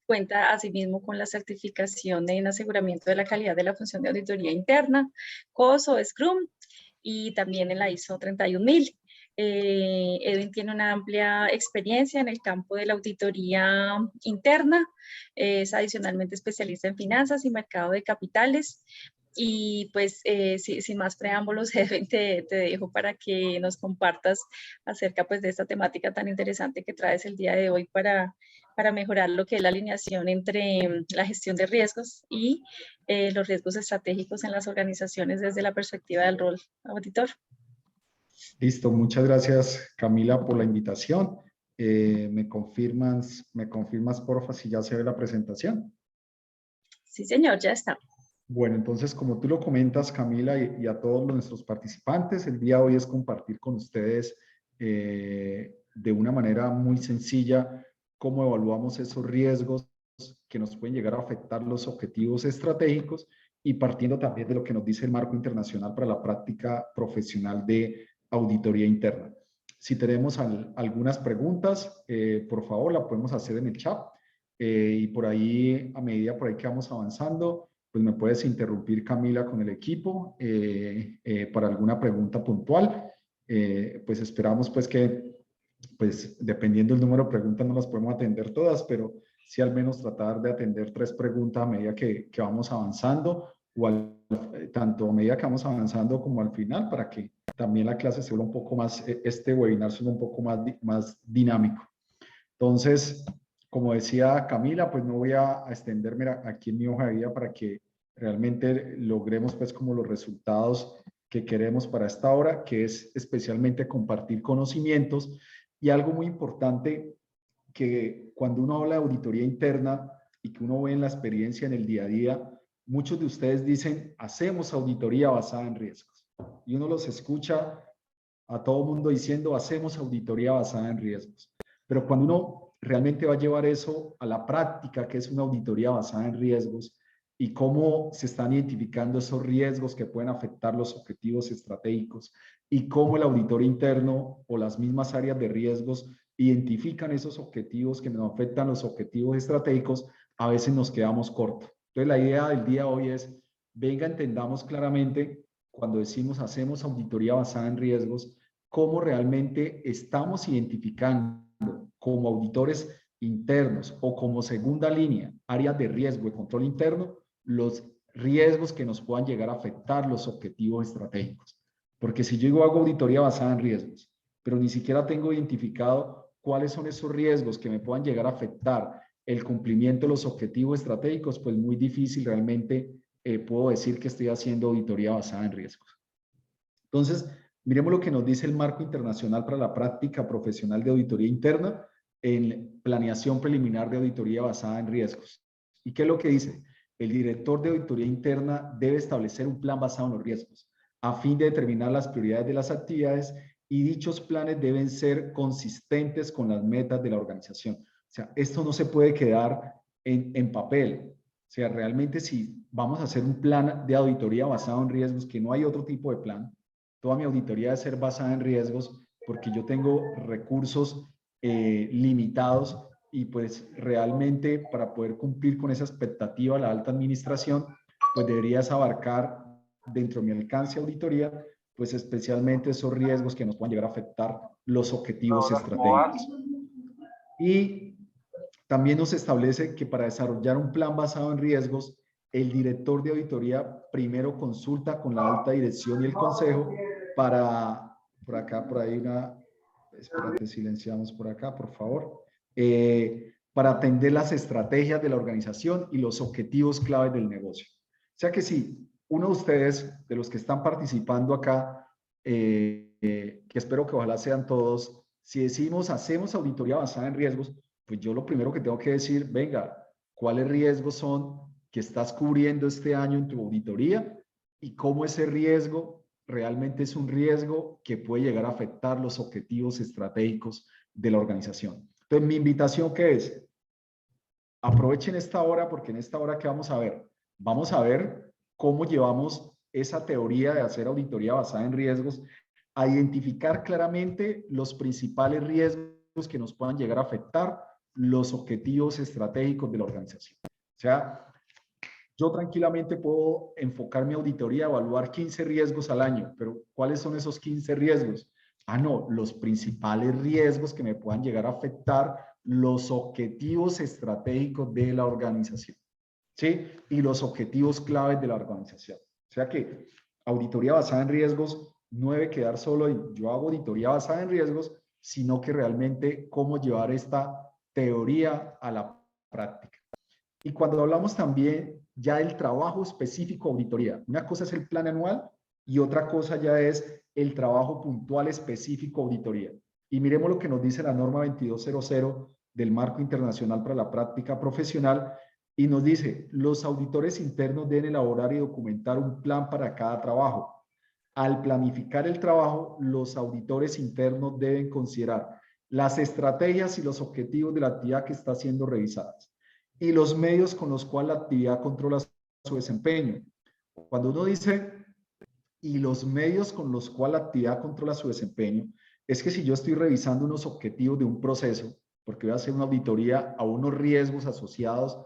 Cuenta asimismo con la certificación en aseguramiento de la calidad de la función de auditoría interna, COSO, Scrum, y también en la ISO 31000. Edwin tiene una amplia experiencia en el campo de la auditoría interna, es adicionalmente especialista en finanzas y mercado de capitales. Y pues sin más preámbulos, Edwin, te dejo para que nos compartas acerca pues de esta temática tan interesante que traes el día de hoy para mejorar lo que es la alineación entre la gestión de riesgos y los riesgos estratégicos en las organizaciones desde la perspectiva del rol auditor. Listo, muchas gracias Camila por la invitación. ¿Me confirmas porfa si ya se ve la presentación? Sí, señor, ya está. Bueno, entonces como tú lo comentas Camila y a todos nuestros participantes, el día de hoy es compartir con ustedes de una manera muy sencilla cómo evaluamos esos riesgos que nos pueden llegar a afectar los objetivos estratégicos y partiendo también de lo que nos dice el marco internacional para la práctica profesional de auditoría interna. Si tenemos algunas preguntas, por favor, la podemos hacer en el chat y por ahí, a medida por ahí que vamos avanzando, pues me puedes interrumpir Camila con el equipo para alguna pregunta puntual. Pues esperamos pues que, pues dependiendo del número de preguntas no las podemos atender todas, pero sí al menos tratar de atender 3 preguntas a medida que vamos avanzando o tanto a medida que vamos avanzando como al final para que también la clase se vuelva un poco más, este webinar sea un poco más dinámico. Entonces, como decía Camila, pues no voy a extenderme aquí en mi hoja de vida para que realmente logremos pues como los resultados que queremos para esta hora, que es especialmente compartir conocimientos y algo muy importante que cuando uno habla de auditoría interna y que uno ve en la experiencia en el día a día, muchos de ustedes dicen, hacemos auditoría basada en riesgos. Y uno los escucha a todo mundo diciendo, hacemos auditoría basada en riesgos. Pero cuando uno realmente va a llevar eso a la práctica, que es una auditoría basada en riesgos, y cómo se están identificando esos riesgos que pueden afectar los objetivos estratégicos, y cómo el auditor interno o las mismas áreas de riesgos identifican esos objetivos que nos afectan los objetivos estratégicos, a veces nos quedamos cortos. Entonces la idea del día de hoy es, venga, entendamos claramente cuando decimos hacemos auditoría basada en riesgos, cómo realmente estamos identificando como auditores internos o como segunda línea, áreas de riesgo y control interno, los riesgos que nos puedan llegar a afectar los objetivos estratégicos. Porque si yo hago auditoría basada en riesgos, pero ni siquiera tengo identificado cuáles son esos riesgos que me puedan llegar a afectar el cumplimiento de los objetivos estratégicos, pues muy difícil realmente puedo decir que estoy haciendo auditoría basada en riesgos. Entonces, miremos lo que nos dice el Marco Internacional para la Práctica Profesional de Auditoría Interna en planeación preliminar de auditoría basada en riesgos. ¿Y qué es lo que dice? El director de auditoría interna debe establecer un plan basado en los riesgos a fin de determinar las prioridades de las actividades y dichos planes deben ser consistentes con las metas de la organización. O sea, esto no se puede quedar en papel. O sea, realmente si vamos a hacer un plan de auditoría basado en riesgos, que no hay otro tipo de plan, toda mi auditoría debe ser basada en riesgos porque yo tengo recursos limitados y pues realmente para poder cumplir con esa expectativa la alta administración, pues deberías abarcar dentro de mi alcance de auditoría, pues especialmente esos riesgos que nos puedan llegar a afectar los objetivos estratégicos. Y también nos establece que para desarrollar un plan basado en riesgos, el director de auditoría primero consulta con la alta dirección y el consejo para, por acá, por ahí una, espérate, silenciamos por acá, por favor, para atender las estrategias de la organización y los objetivos claves del negocio. O sea que si uno de ustedes, de los que están participando acá, que espero que ojalá sean todos, si decimos hacemos auditoría basada en riesgos, pues yo lo primero que tengo que decir, venga, ¿cuáles riesgos son que estás cubriendo este año en tu auditoría? Y cómo ese riesgo realmente es un riesgo que puede llegar a afectar los objetivos estratégicos de la organización. Entonces, mi invitación, ¿qué es? Aprovechen esta hora porque en esta hora, ¿qué vamos a ver? Vamos a ver cómo llevamos esa teoría de hacer auditoría basada en riesgos a identificar claramente los principales riesgos que nos puedan llegar a afectar los objetivos estratégicos de la organización. O sea, yo tranquilamente puedo enfocar mi auditoría a evaluar 15 riesgos al año, pero ¿cuáles son esos 15 riesgos? Ah, no, los principales riesgos que me puedan llegar a afectar los objetivos estratégicos de la organización, ¿sí? Y los objetivos claves de la organización. O sea que auditoría basada en riesgos no debe quedar solo en yo hago auditoría basada en riesgos, sino que realmente cómo llevar esta teoría a la práctica. Y cuando hablamos también ya del trabajo específico de auditoría, una cosa es el plan anual y otra cosa ya es el trabajo puntual específico de auditoría. Y miremos lo que nos dice la norma 2200 del Marco Internacional para la Práctica Profesional y nos dice, los auditores internos deben elaborar y documentar un plan para cada trabajo. Al planificar el trabajo, los auditores internos deben considerar las estrategias y los objetivos de la actividad que está siendo revisada y los medios con los cuales la actividad controla su desempeño. Cuando uno dice y los medios con los cuales la actividad controla su desempeño, es que si yo estoy revisando unos objetivos de un proceso, porque voy a hacer una auditoría a unos riesgos asociados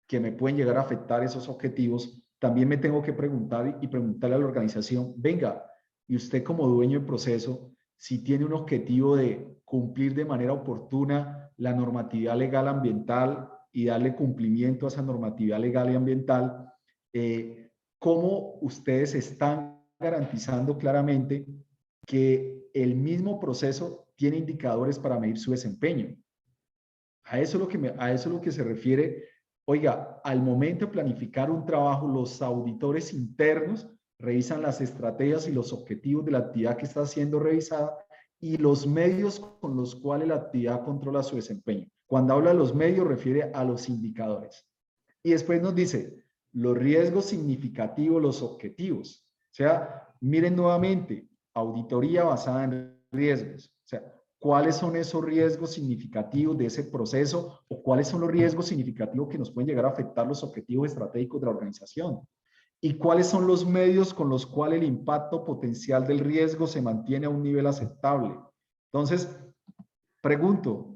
que me pueden llegar a afectar esos objetivos, también me tengo que preguntar y preguntarle a la organización, venga, y usted como dueño del proceso, si tiene un objetivo de cumplir de manera oportuna la normatividad legal ambiental y darle cumplimiento a esa normatividad legal y ambiental, ¿cómo ustedes están garantizando claramente que el mismo proceso tiene indicadores para medir su desempeño? A eso es lo que se refiere. Oiga, al momento de planificar un trabajo, los auditores internos revisan las estrategias y los objetivos de la actividad que está siendo revisada y los medios con los cuales la actividad controla su desempeño. Cuando habla de los medios, refiere a los indicadores. Y después nos dice los riesgos significativos, los objetivos. O sea, miren nuevamente, auditoría basada en riesgos. O sea, ¿cuáles son esos riesgos significativos de ese proceso o cuáles son los riesgos significativos que nos pueden llegar a afectar los objetivos estratégicos de la organización? ¿Y cuáles son los medios con los cuales el impacto potencial del riesgo se mantiene a un nivel aceptable? Entonces, pregunto,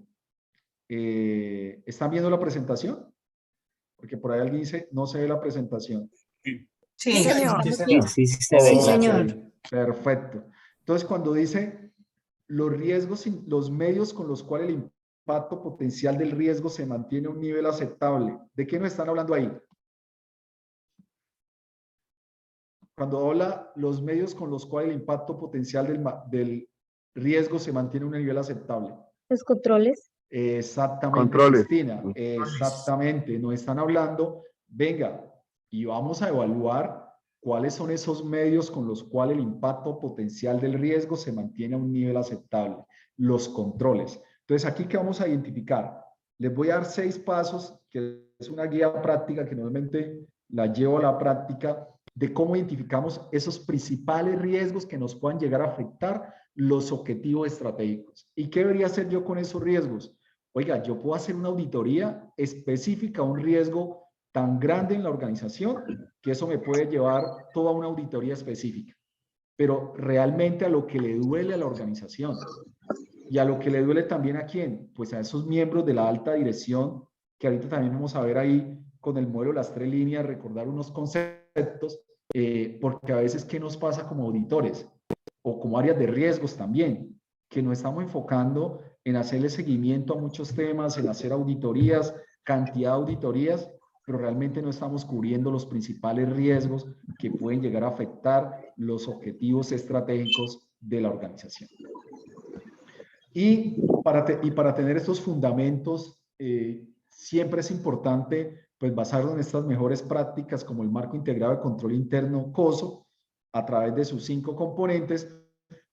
¿están viendo la presentación? Porque por ahí alguien dice, no se ve la presentación. Sí, señor. sí se ve. Sí, Gracias. señor. Perfecto. Entonces, cuando dice los riesgos, los medios con los cuales el impacto potencial del riesgo se mantiene a un nivel aceptable, ¿de qué nos están hablando ahí? Cuando habla los medios con los cuales el impacto potencial del riesgo se mantiene a un nivel aceptable. Los controles. Exactamente, Controles. Cristina. Exactamente. Nos están hablando, venga, y vamos a evaluar cuáles son esos medios con los cuales el impacto potencial del riesgo se mantiene a un nivel aceptable. Los controles. Entonces, aquí que vamos a identificar, les voy a dar 6 pasos, que es una guía práctica que normalmente la llevo a la práctica, de cómo identificamos esos principales riesgos que nos puedan llegar a afectar los objetivos estratégicos. ¿Y qué debería hacer yo con esos riesgos? Oiga, yo puedo hacer una auditoría específica a un riesgo tan grande en la organización que eso me puede llevar toda una auditoría específica, pero realmente a lo que le duele a la organización y a lo que le duele también a quién, pues a esos miembros de la alta dirección, que ahorita también vamos a ver ahí con el modelo de las 3 líneas, recordar unos conceptos, porque a veces ¿qué nos pasa como auditores? O como áreas de riesgos también, que nos estamos enfocando en hacerle seguimiento a muchos temas, en hacer auditorías, cantidad de auditorías, pero realmente no estamos cubriendo los principales riesgos que pueden llegar a afectar los objetivos estratégicos de la organización. Y para tener estos fundamentos, siempre es importante pues, basarnos en estas mejores prácticas como el Marco Integrado de Control Interno COSO, a través de sus 5 componentes,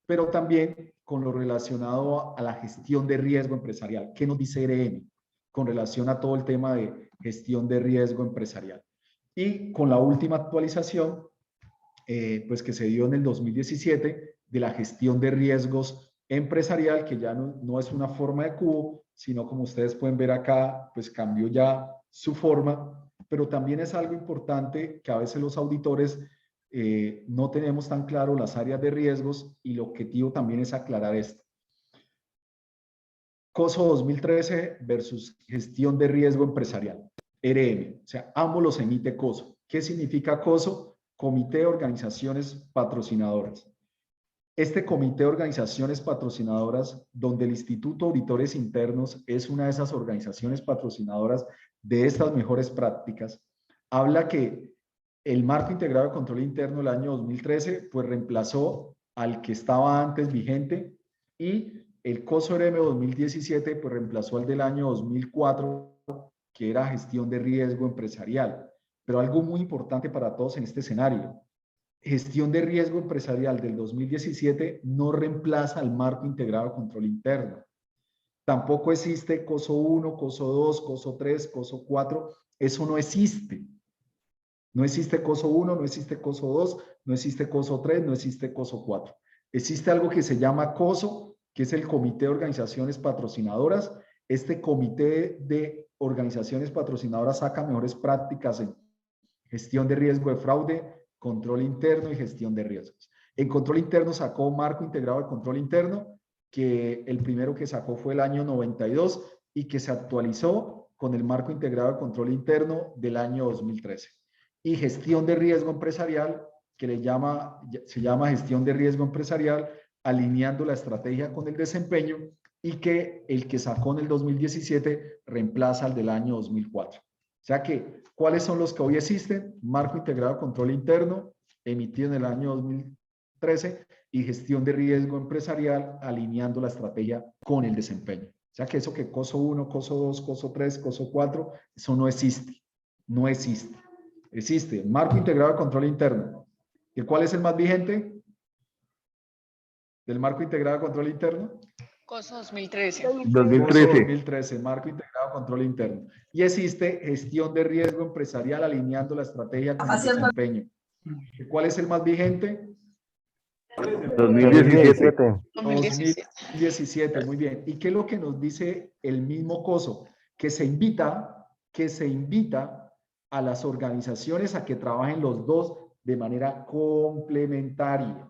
pero también con lo relacionado a la gestión de riesgo empresarial. ¿Qué nos dice ERM con relación a todo el tema de gestión de riesgo empresarial? Y con la última actualización, pues que se dio en el 2017, de la gestión de riesgos empresarial, que ya no es una forma de cubo, sino como ustedes pueden ver acá, pues cambió ya su forma, pero también es algo importante que a veces los auditores no tenemos tan claro las áreas de riesgos y el objetivo también es aclarar esto. COSO 2013 versus gestión de riesgo empresarial, RM, o sea, ambos los emite COSO. ¿Qué significa COSO? Comité de Organizaciones Patrocinadoras. Este comité de organizaciones patrocinadoras, donde el Instituto de Auditores Internos es una de esas organizaciones patrocinadoras de estas mejores prácticas, habla que el marco integrado de control interno del año 2013 pues reemplazó al que estaba antes vigente y el COSO-RM 2017 pues reemplazó al del año 2004 que era gestión de riesgo empresarial. Pero algo muy importante para todos en este escenario, gestión de riesgo empresarial del 2017 no reemplaza al marco integrado de control interno. Tampoco existe COSO 1, COSO 2, COSO 3, COSO 4. Eso no existe. No existe COSO 1, no existe COSO 2, no existe COSO 3, no existe COSO 4. Existe algo que se llama COSO, que es el Comité de Organizaciones Patrocinadoras. Este comité de organizaciones patrocinadoras saca mejores prácticas en gestión de riesgo de fraude, control interno y gestión de riesgos. En control interno sacó marco integrado de control interno, que el primero que sacó fue el año 92 y que se actualizó con el marco integrado de control interno del año 2013. Y gestión de riesgo empresarial, que se llama gestión de riesgo empresarial, alineando la estrategia con el desempeño, y que el que sacó en el 2017 reemplaza al del año 2004. O sea que, ¿cuáles son los que hoy existen? Marco integrado de control interno, emitido en el año 2013, y gestión de riesgo empresarial, alineando la estrategia con el desempeño. O sea que eso que COSO 1, COSO 2, COSO 3, COSO 4, eso no existe. No existe. Existe marco integrado de control interno. ¿Y cuál es el más vigente del marco integrado de control interno? COSO 2013. 2013, marco integrado de control interno. Y existe gestión de riesgo empresarial alineando la estrategia con el desempeño. ¿Cuál es el más vigente? 2017. 2017, muy bien. ¿Y qué es lo que nos dice el mismo COSO? Que se invita a las organizaciones a que trabajen los dos de manera complementaria,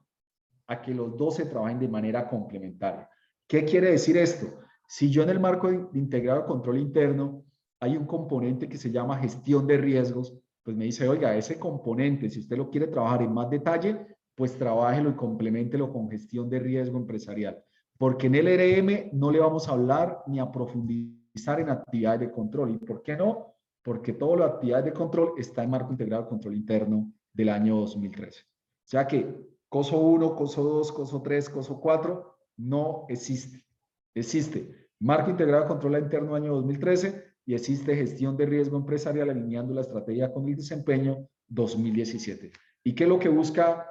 a que los dos se trabajen de manera complementaria. ¿Qué quiere decir esto? Si yo en el marco de integrado de control interno hay un componente que se llama gestión de riesgos, pues me dice, oiga, ese componente, si usted lo quiere trabajar en más detalle, pues trabájelo y compleméntelo con gestión de riesgo empresarial. Porque en el RM no le vamos a hablar ni a profundizar en actividades de control. ¿Y por qué no? Porque todas las actividades de control está en marco integrado de control interno del año 2013. O sea que COSO 1, COSO 2, COSO 3, COSO 4 no existe. Existe marco integrado de control interno año 2013 y existe gestión de riesgo empresarial alineando la estrategia con el desempeño 2017. ¿Y qué es lo que busca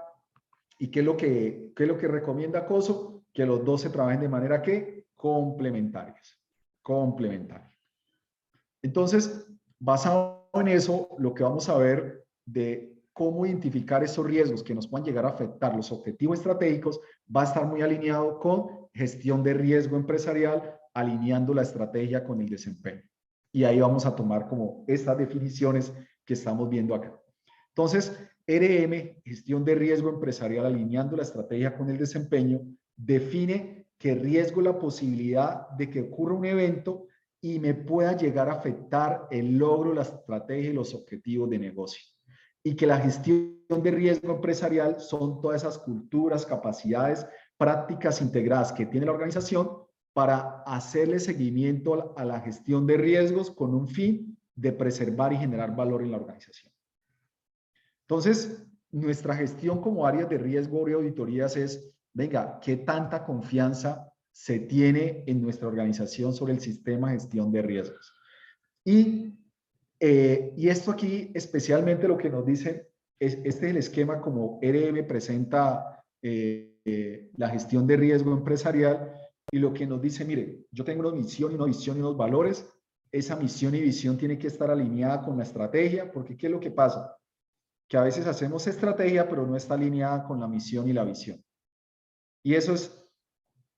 y qué es lo que recomienda COSO? Que los dos se trabajen de manera que complementarias. Complementarias. Entonces, basado en eso, lo que vamos a ver de cómo identificar esos riesgos que nos puedan llegar a afectar los objetivos estratégicos va a estar muy alineado con gestión de riesgo empresarial, alineando la estrategia con el desempeño. Y ahí vamos a tomar como estas definiciones que estamos viendo acá. Entonces, RM, gestión de riesgo empresarial, alineando la estrategia con el desempeño, define que riesgo la posibilidad de que ocurra un evento y me pueda llegar a afectar el logro, la estrategia y los objetivos de negocio. Y que la gestión de riesgo empresarial son todas esas culturas, capacidades, prácticas integradas que tiene la organización para hacerle seguimiento a la gestión de riesgos con un fin de preservar y generar valor en la organización. Entonces, nuestra gestión como áreas de riesgo y auditorías es, venga, ¿qué tanta confianza se tiene en nuestra organización sobre el sistema de gestión de riesgos? Y esto aquí, especialmente lo que nos dice, este es el esquema como RM presenta la gestión de riesgo empresarial, y lo que nos dice, mire, yo tengo una misión y una visión y unos valores, esa misión y visión tiene que estar alineada con la estrategia, porque ¿qué es lo que pasa? Que a veces hacemos estrategia, pero no está alineada con la misión y la visión. Y eso es,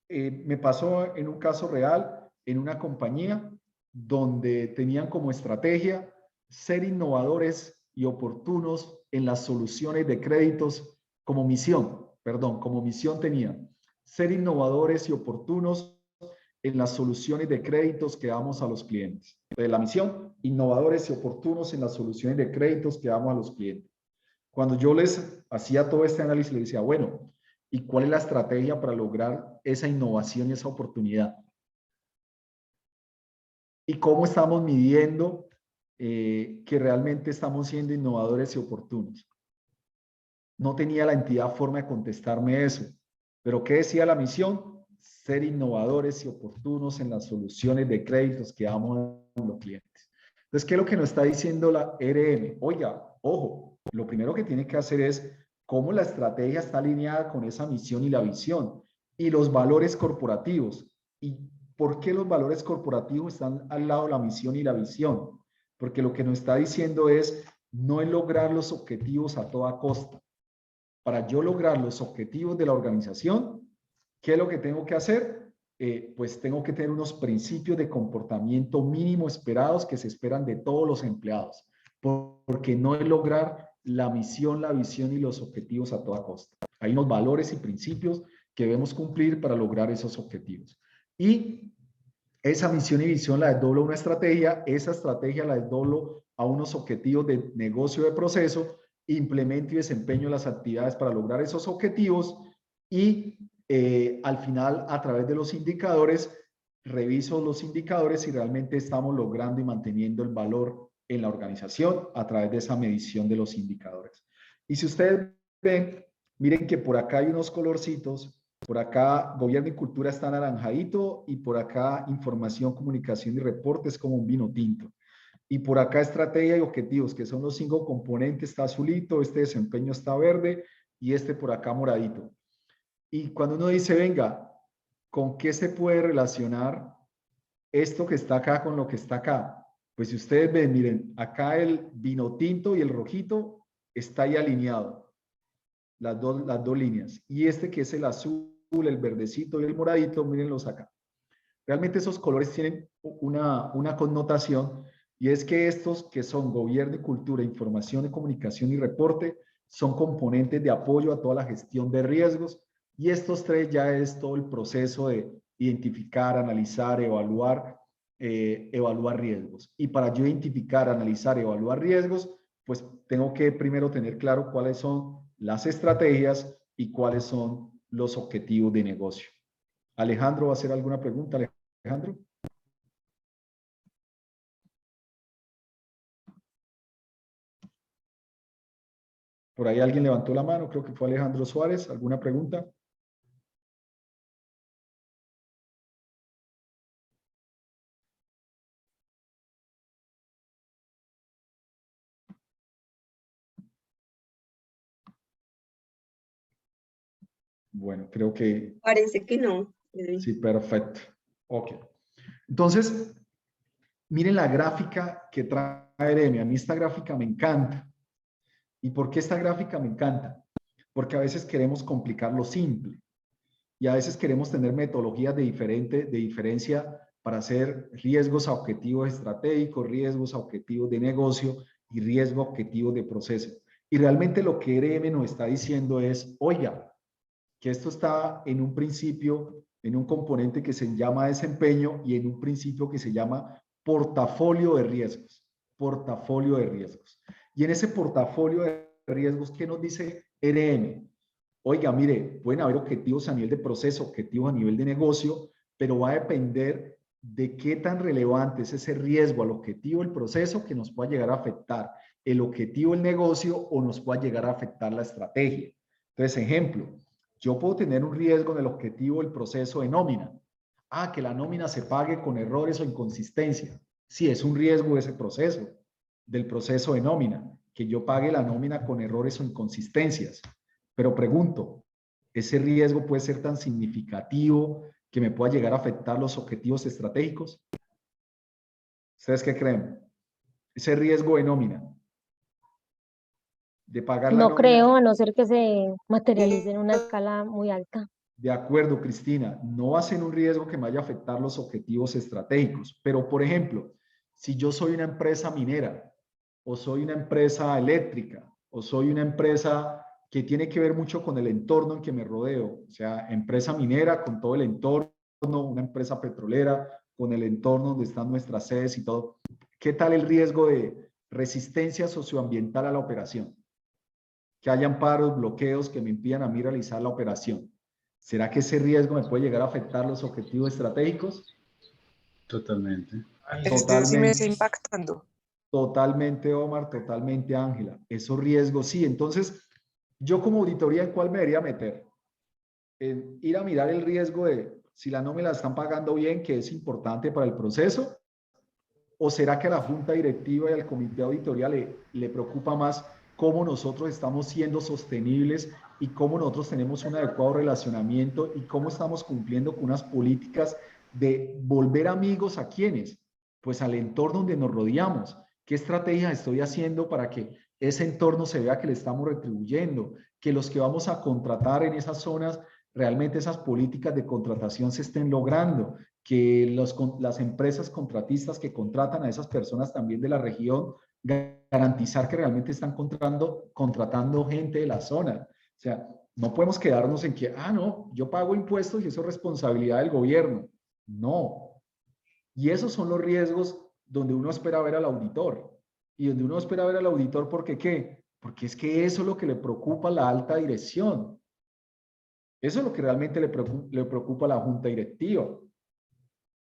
me pasó en un caso real, en una compañía, donde tenían como estrategia ser innovadores y oportunos en las soluciones de créditos como misión, como misión tenía ser innovadores y oportunos en las soluciones de créditos que damos a los clientes. Entonces, la misión, innovadores y oportunos en las soluciones de créditos que damos a los clientes. Cuando yo les hacía todo este análisis, les decía, bueno, ¿y cuál es la estrategia para lograr esa innovación y esa oportunidad? ¿Y cómo estamos midiendo que realmente estamos siendo innovadores y oportunos? No tenía la entidad forma de contestarme eso. ¿Pero qué decía la misión? Ser innovadores y oportunos en las soluciones de créditos que damos a los clientes. Entonces, ¿qué es lo que nos está diciendo la RM? Oiga, ojo, lo primero que tiene que hacer es cómo la estrategia está alineada con esa misión y la visión y los valores corporativos. ¿Y por qué los valores corporativos están al lado de la misión y la visión? Porque lo que nos está diciendo es no es lograr los objetivos a toda costa. Para yo lograr los objetivos de la organización, ¿qué es lo que tengo que hacer? Pues tengo que tener unos principios de comportamiento mínimo esperados que se esperan de todos los empleados, porque no es lograr la misión, la visión y los objetivos a toda costa. Hay unos valores y principios que debemos cumplir para lograr esos objetivos. Y esa misión y visión la desdoblo a una estrategia, esa estrategia la desdoblo a unos objetivos de negocio de proceso, implemento y desempeño las actividades para lograr esos objetivos y al final, a través de los indicadores, reviso los indicadores si realmente estamos logrando y manteniendo el valor en la organización a través de esa medición de los indicadores. Y si ustedes ven, miren que por acá hay unos colorcitos. Por acá, gobierno y cultura está naranjadito y por acá, información, comunicación y reportes como un vino tinto. Y por acá, estrategia y objetivos, que son los 5 componentes, está azulito, este desempeño está verde y este por acá moradito. Y cuando uno dice, venga, ¿con qué se puede relacionar esto que está acá con lo que está acá? Pues si ustedes ven, miren, acá el vino tinto y el rojito está ahí alineado. Las dos líneas. Y este que es el azul, el verdecito y el moradito, mírenlos acá. Realmente esos colores tienen una connotación y es que estos que son gobierno y cultura, información y comunicación y reporte son componentes de apoyo a toda la gestión de riesgos y estos 3 ya es todo el proceso de identificar, analizar, evaluar riesgos. Y para yo identificar, analizar, evaluar riesgos, pues tengo que primero tener claro cuáles son las estrategias y cuáles son los objetivos de negocio. Alejandro, ¿va a hacer alguna pregunta, Alejandro? Por ahí alguien levantó la mano, creo que fue Alejandro Suárez. ¿Alguna pregunta? Bueno, creo que... Parece que no. Sí, perfecto. Ok. Entonces, miren la gráfica que trae Eremi. A mí esta gráfica me encanta. ¿Y por qué esta gráfica me encanta? Porque a veces queremos complicar lo simple. Y a veces queremos tener metodologías de diferencia para hacer riesgos a objetivos estratégicos, riesgos a objetivos de negocio y riesgos a objetivos de proceso. Y realmente lo que RM nos está diciendo es, oiga, que esto está en un principio, en un componente que se llama desempeño y en un principio que se llama portafolio de riesgos. Portafolio de riesgos. Y en ese portafolio de riesgos, ¿qué nos dice RM? Oiga, mire, pueden haber objetivos a nivel de proceso, objetivos a nivel de negocio, pero va a depender de qué tan relevante es ese riesgo al objetivo del proceso que nos pueda llegar a afectar el objetivo del negocio o nos pueda llegar a afectar la estrategia. Entonces, ejemplo, yo puedo tener un riesgo en el objetivo del proceso de nómina. Ah, que la nómina se pague con errores o inconsistencia. Sí, es un riesgo ese proceso, del proceso de nómina, que yo pague la nómina con errores o inconsistencias. Pero pregunto, ¿ese riesgo puede ser tan significativo que me pueda llegar a afectar los objetivos estratégicos? ¿Ustedes qué creen? Ese riesgo de nómina, de pagar la No nómina. creo, a no ser que se materialice en una escala muy alta. De acuerdo, Cristina, no va a ser un riesgo que me vaya a afectar los objetivos estratégicos, pero por ejemplo, si yo soy una empresa minera o soy una empresa eléctrica, o soy una empresa que tiene que ver mucho con el entorno en que me rodeo, o sea, empresa minera con todo el entorno, una empresa petrolera con el entorno donde están nuestras sedes y todo. ¿Qué tal el riesgo de resistencia socioambiental a la operación? Que hayan paros, bloqueos que me impidan a mí realizar la operación. ¿Será que ese riesgo me puede llegar a afectar los objetivos estratégicos? Totalmente. Este sí me está Totalmente. impactando. Totalmente, Omar, totalmente, Ángela. Esos riesgos, sí. Entonces, yo como auditoría, ¿en cuál me debería meter? En ir a mirar el riesgo de si la nómina la están pagando bien, que es importante para el proceso, o será que a la junta directiva y al comité de auditoría le preocupa más cómo nosotros estamos siendo sostenibles y cómo nosotros tenemos un adecuado relacionamiento y cómo estamos cumpliendo con unas políticas de volver amigos a quienes, pues al entorno donde nos rodeamos. ¿Qué estrategias estoy haciendo para que ese entorno se vea que le estamos retribuyendo? Que los que vamos a contratar en esas zonas, realmente esas políticas de contratación se estén logrando, que las empresas contratistas que contratan a esas personas también de la región, garantizar que realmente están contratando gente de la zona. O sea, no podemos quedarnos en que, no, yo pago impuestos y eso es responsabilidad del gobierno. No. Y esos son los riesgos donde uno espera ver al auditor. Y donde uno espera ver al auditor, ¿porque qué? Porque es que eso es lo que le preocupa a la alta dirección. Eso es lo que realmente le preocupa a la junta directiva.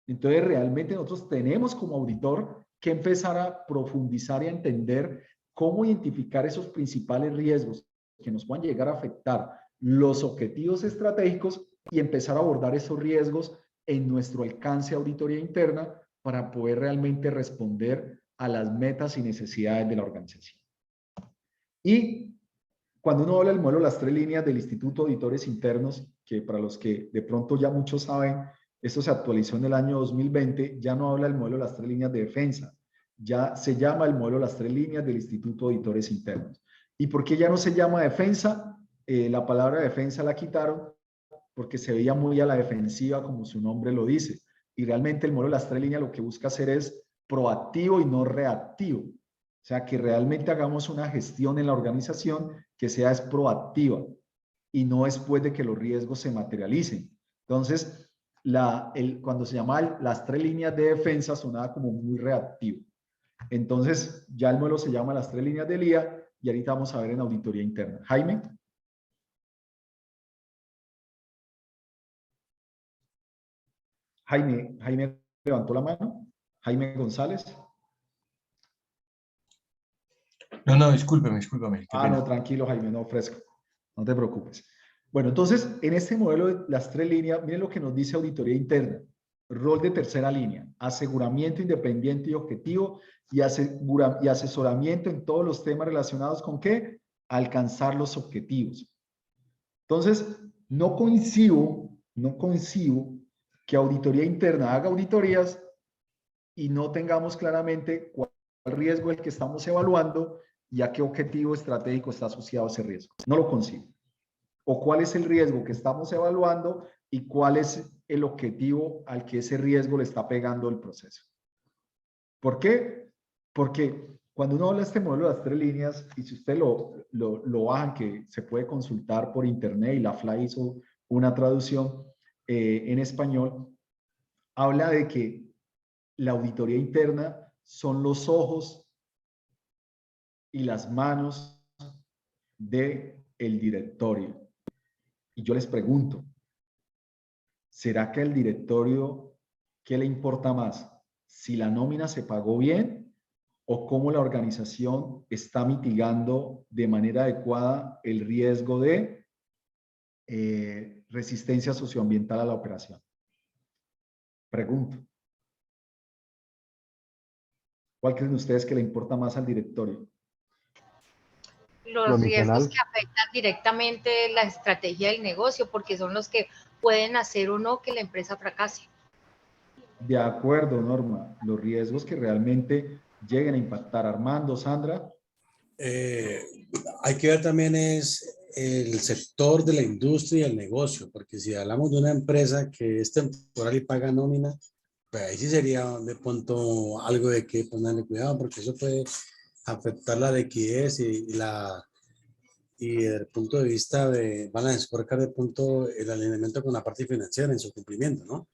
Entonces, realmente nosotros tenemos como auditor que empezar a profundizar y a entender cómo identificar esos principales riesgos que nos puedan llegar a afectar los objetivos estratégicos y empezar a abordar esos riesgos en nuestro alcance de auditoría interna para poder realmente responder a las metas y necesidades de la organización. Y cuando uno habla del modelo de las 3 líneas del Instituto de Auditores Internos, que para los que de pronto ya muchos saben, esto se actualizó en el año 2020, ya no habla del modelo de las 3 líneas de defensa, ya se llama el modelo de las 3 líneas del Instituto de Auditores Internos. ¿Y por qué ya no se llama defensa? La palabra defensa la quitaron porque se veía muy a la defensiva, como su nombre lo dice. Y realmente el modelo de las 3 líneas lo que busca hacer es proactivo y no reactivo. O sea, que realmente hagamos una gestión en la organización que sea es proactiva y no después de que los riesgos se materialicen. Entonces, cuando se llama las 3 líneas de defensa sonaba como muy reactivo. Entonces, ya el modelo se llama las 3 líneas del IA y ahorita vamos a ver en auditoría interna. Jaime. Jaime levantó la mano. Jaime González. No, discúlpeme. No, tranquilo, Jaime, no, fresco. No te preocupes. Bueno, entonces, en este modelo de las 3 líneas, miren lo que nos dice auditoría interna. Rol de tercera línea, aseguramiento independiente y objetivo y asesoramiento en todos los temas relacionados con ¿qué? Alcanzar los objetivos. Entonces, no coincido que auditoría interna haga auditorías y no tengamos claramente cuál riesgo es el que estamos evaluando y a qué objetivo estratégico está asociado ese riesgo. No lo consigo. O cuál es el riesgo que estamos evaluando y cuál es el objetivo al que ese riesgo le está pegando el proceso. ¿Por qué? Porque cuando uno habla de este modelo de las 3 líneas, y si usted lo bajan, que se puede consultar por internet, y la FLA hizo una traducción en español, habla de que la auditoría interna son los ojos y las manos del directorio. Y yo les pregunto, ¿será que el directorio, qué le importa más? ¿Si la nómina se pagó bien o cómo la organización está mitigando de manera adecuada el riesgo de resistencia socioambiental a la operación? Pregunto. ¿Cuál creen ustedes que le importa más al directorio? Los riesgos que afectan directamente la estrategia del negocio, porque son los que pueden hacer o no que la empresa fracase. De acuerdo, Norma. Los riesgos que realmente lleguen a impactar. Armando, Sandra. Hay que ver también es el sector de la industria y el negocio, porque si hablamos de una empresa que es temporal y paga nómina, pues ahí sí sería de pronto algo de que ponerle cuidado, porque eso puede afectar la liquidez y desde el punto de vista de balance scorecard, el alineamiento con la parte financiera en su cumplimiento, ¿no?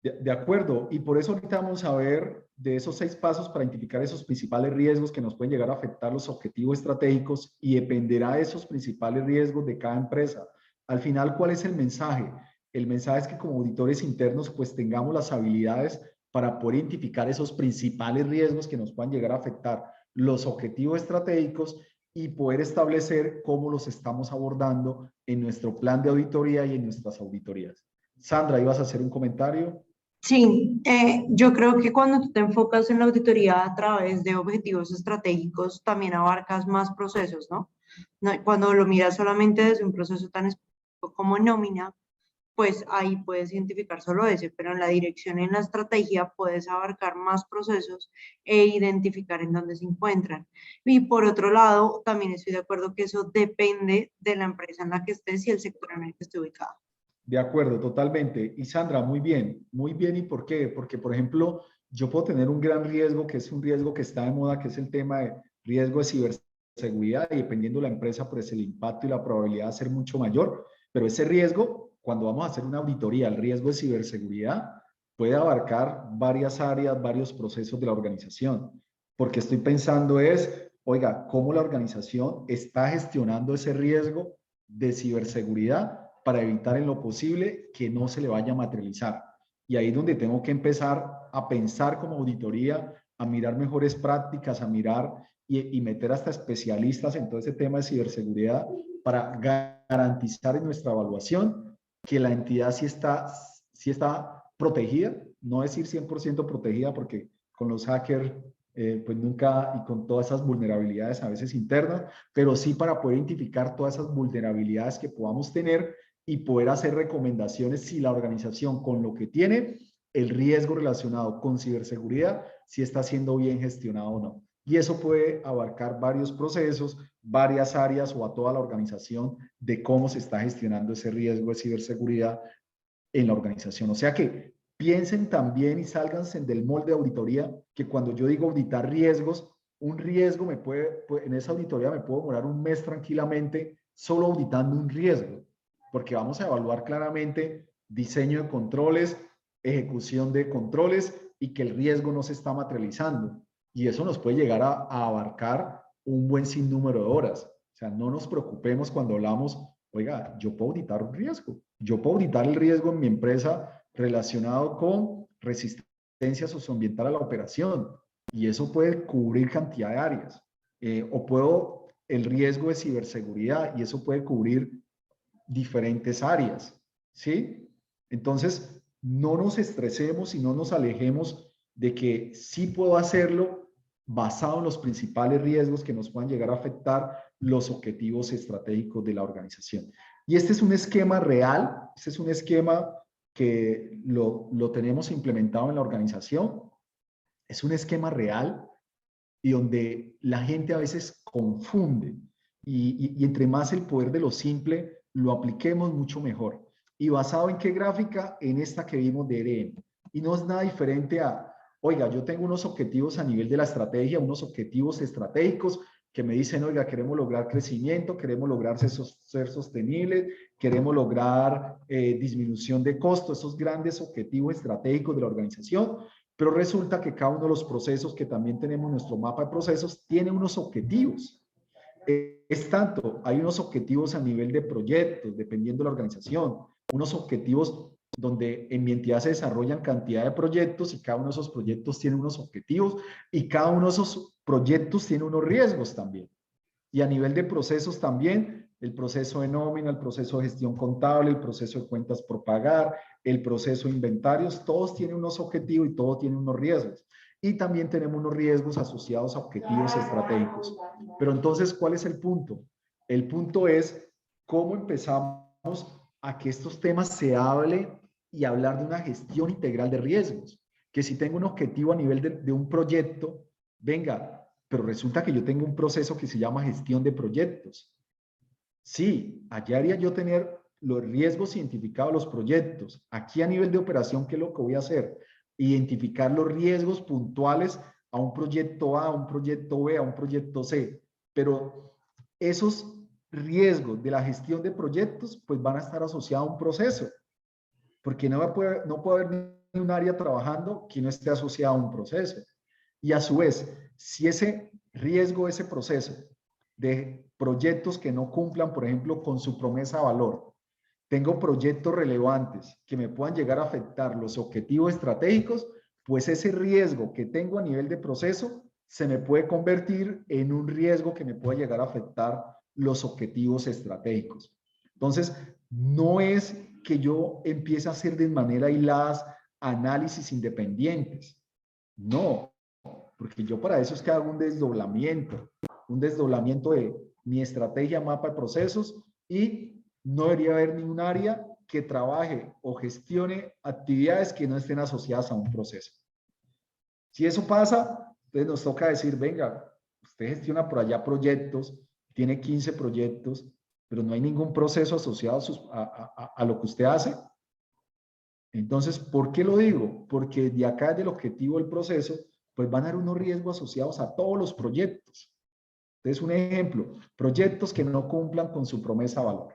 De acuerdo, y por eso ahorita vamos a ver de esos 6 pasos para identificar esos principales riesgos que nos pueden llegar a afectar los objetivos estratégicos, y dependerá de esos principales riesgos de cada empresa. Al final, ¿cuál es el mensaje? El mensaje es que como auditores internos pues tengamos las habilidades para poder identificar esos principales riesgos que nos puedan llegar a afectar los objetivos estratégicos y poder establecer cómo los estamos abordando en nuestro plan de auditoría y en nuestras auditorías. Sandra, ¿ibas a hacer un comentario? Sí, yo creo que cuando tú te enfocas en la auditoría a través de objetivos estratégicos, también abarcas más procesos, ¿no? Cuando lo miras solamente desde un proceso tan específico como nómina, pues ahí puedes identificar solo ese, pero en la dirección, en la estrategia, puedes abarcar más procesos e identificar en dónde se encuentran. Y por otro lado, también estoy de acuerdo que eso depende de la empresa en la que estés y el sector en el que esté ubicado. De acuerdo, totalmente. Y Sandra, muy bien. Muy bien, ¿y por qué? Porque, por ejemplo, yo puedo tener un gran riesgo, que es un riesgo que está de moda, que es el tema de riesgo de ciberseguridad, y dependiendo de la empresa, pues el impacto y la probabilidad va a ser mucho mayor. Pero ese riesgo, cuando vamos a hacer una auditoría, el riesgo de ciberseguridad puede abarcar varias áreas, varios procesos de la organización. Porque estoy pensando es, oiga, ¿cómo la organización está gestionando ese riesgo de ciberseguridad para evitar en lo posible que no se le vaya a materializar? Y ahí es donde tengo que empezar a pensar como auditoría, a mirar mejores prácticas, a mirar y meter hasta especialistas en todo ese tema de ciberseguridad para garantizar en nuestra evaluación que la entidad sí está protegida, no decir 100% protegida, porque con los hackers pues nunca, y con todas esas vulnerabilidades a veces internas, pero sí para poder identificar todas esas vulnerabilidades que podamos tener y poder hacer recomendaciones si la organización con lo que tiene, el riesgo relacionado con ciberseguridad, si está siendo bien gestionado o no. Y eso puede abarcar varios procesos, varias áreas o a toda la organización de cómo se está gestionando ese riesgo de ciberseguridad en la organización. O sea que piensen también y sálganse del molde de auditoría, que cuando yo digo auditar riesgos, un riesgo en esa auditoría me puedo demorar un mes tranquilamente solo auditando un riesgo, porque vamos a evaluar claramente diseño de controles, ejecución de controles y que el riesgo no se está materializando. Y eso nos puede llegar a abarcar un buen sinnúmero de horas. O sea, no nos preocupemos cuando hablamos, oiga, yo puedo auditar un riesgo. Yo puedo auditar el riesgo en mi empresa relacionado con resistencia socioambiental a la operación. Y eso puede cubrir cantidad de áreas. O puedo el riesgo de ciberseguridad y eso puede cubrir diferentes áreas. ¿Sí? Entonces, no nos estresemos y no nos alejemos de que sí puedo hacerlo basado en los principales riesgos que nos puedan llegar a afectar los objetivos estratégicos de la organización. Y este es un esquema real, este es un esquema que lo tenemos implementado en la organización, es un esquema real y donde la gente a veces confunde y entre más el poder de lo simple lo apliquemos mucho mejor. ¿Y basado en qué gráfica? En esta que vimos de ERM. Y no es nada diferente a, oiga, yo tengo unos objetivos a nivel de la estrategia, unos objetivos estratégicos que me dicen, oiga, queremos lograr crecimiento, queremos lograr ser sostenibles, queremos lograr disminución de costos, esos grandes objetivos estratégicos de la organización, pero resulta que cada uno de los procesos que también tenemos en nuestro mapa de procesos tiene unos objetivos. Es tanto, hay unos objetivos a nivel de proyectos, dependiendo de la organización, unos objetivos donde en mi entidad se desarrollan cantidad de proyectos y cada uno de esos proyectos tiene unos objetivos y cada uno de esos proyectos tiene unos riesgos también. Y a nivel de procesos también, el proceso de nómina, el proceso de gestión contable, el proceso de cuentas por pagar, el proceso de inventarios, todos tienen unos objetivos y todos tienen unos riesgos. Y también tenemos unos riesgos asociados a objetivos estratégicos. Pero entonces, ¿cuál es el punto? El punto es cómo empezamos a que estos temas se hable y hablar de una gestión integral de riesgos. Que si tengo un objetivo a nivel de un proyecto, venga, pero resulta que yo tengo un proceso que se llama gestión de proyectos. Sí, allá haría yo tener los riesgos identificados de los proyectos. Aquí a nivel de operación, ¿qué es lo que voy a hacer? Identificar los riesgos puntuales a un proyecto A, a un proyecto B, a un proyecto C, pero esos riesgos de la gestión de proyectos pues van a estar asociados a un proceso, porque no puede haber ni un área trabajando que no esté asociado a un proceso. Y a su vez, si ese riesgo, ese proceso de proyectos que no cumplan, por ejemplo, con su promesa de valor, tengo proyectos relevantes que me puedan llegar a afectar los objetivos estratégicos, pues ese riesgo que tengo a nivel de proceso se me puede convertir en un riesgo que me puede llegar a afectar los objetivos estratégicos. Entonces, no es que yo empiece a hacer de manera aislada análisis independientes. No, porque yo para eso es que hago un desdoblamiento de mi estrategia, mapa de procesos, y no debería haber ningún área que trabaje o gestione actividades que no estén asociadas a un proceso. Si eso pasa, entonces nos toca decir, venga, usted gestiona por allá proyectos, tiene 15 proyectos, pero no hay ningún proceso asociado a lo que usted hace. Entonces, ¿por qué lo digo? Porque de acá del objetivo del proceso, pues van a haber unos riesgos asociados a todos los proyectos. Entonces, un ejemplo, proyectos que no cumplan con su promesa de valor.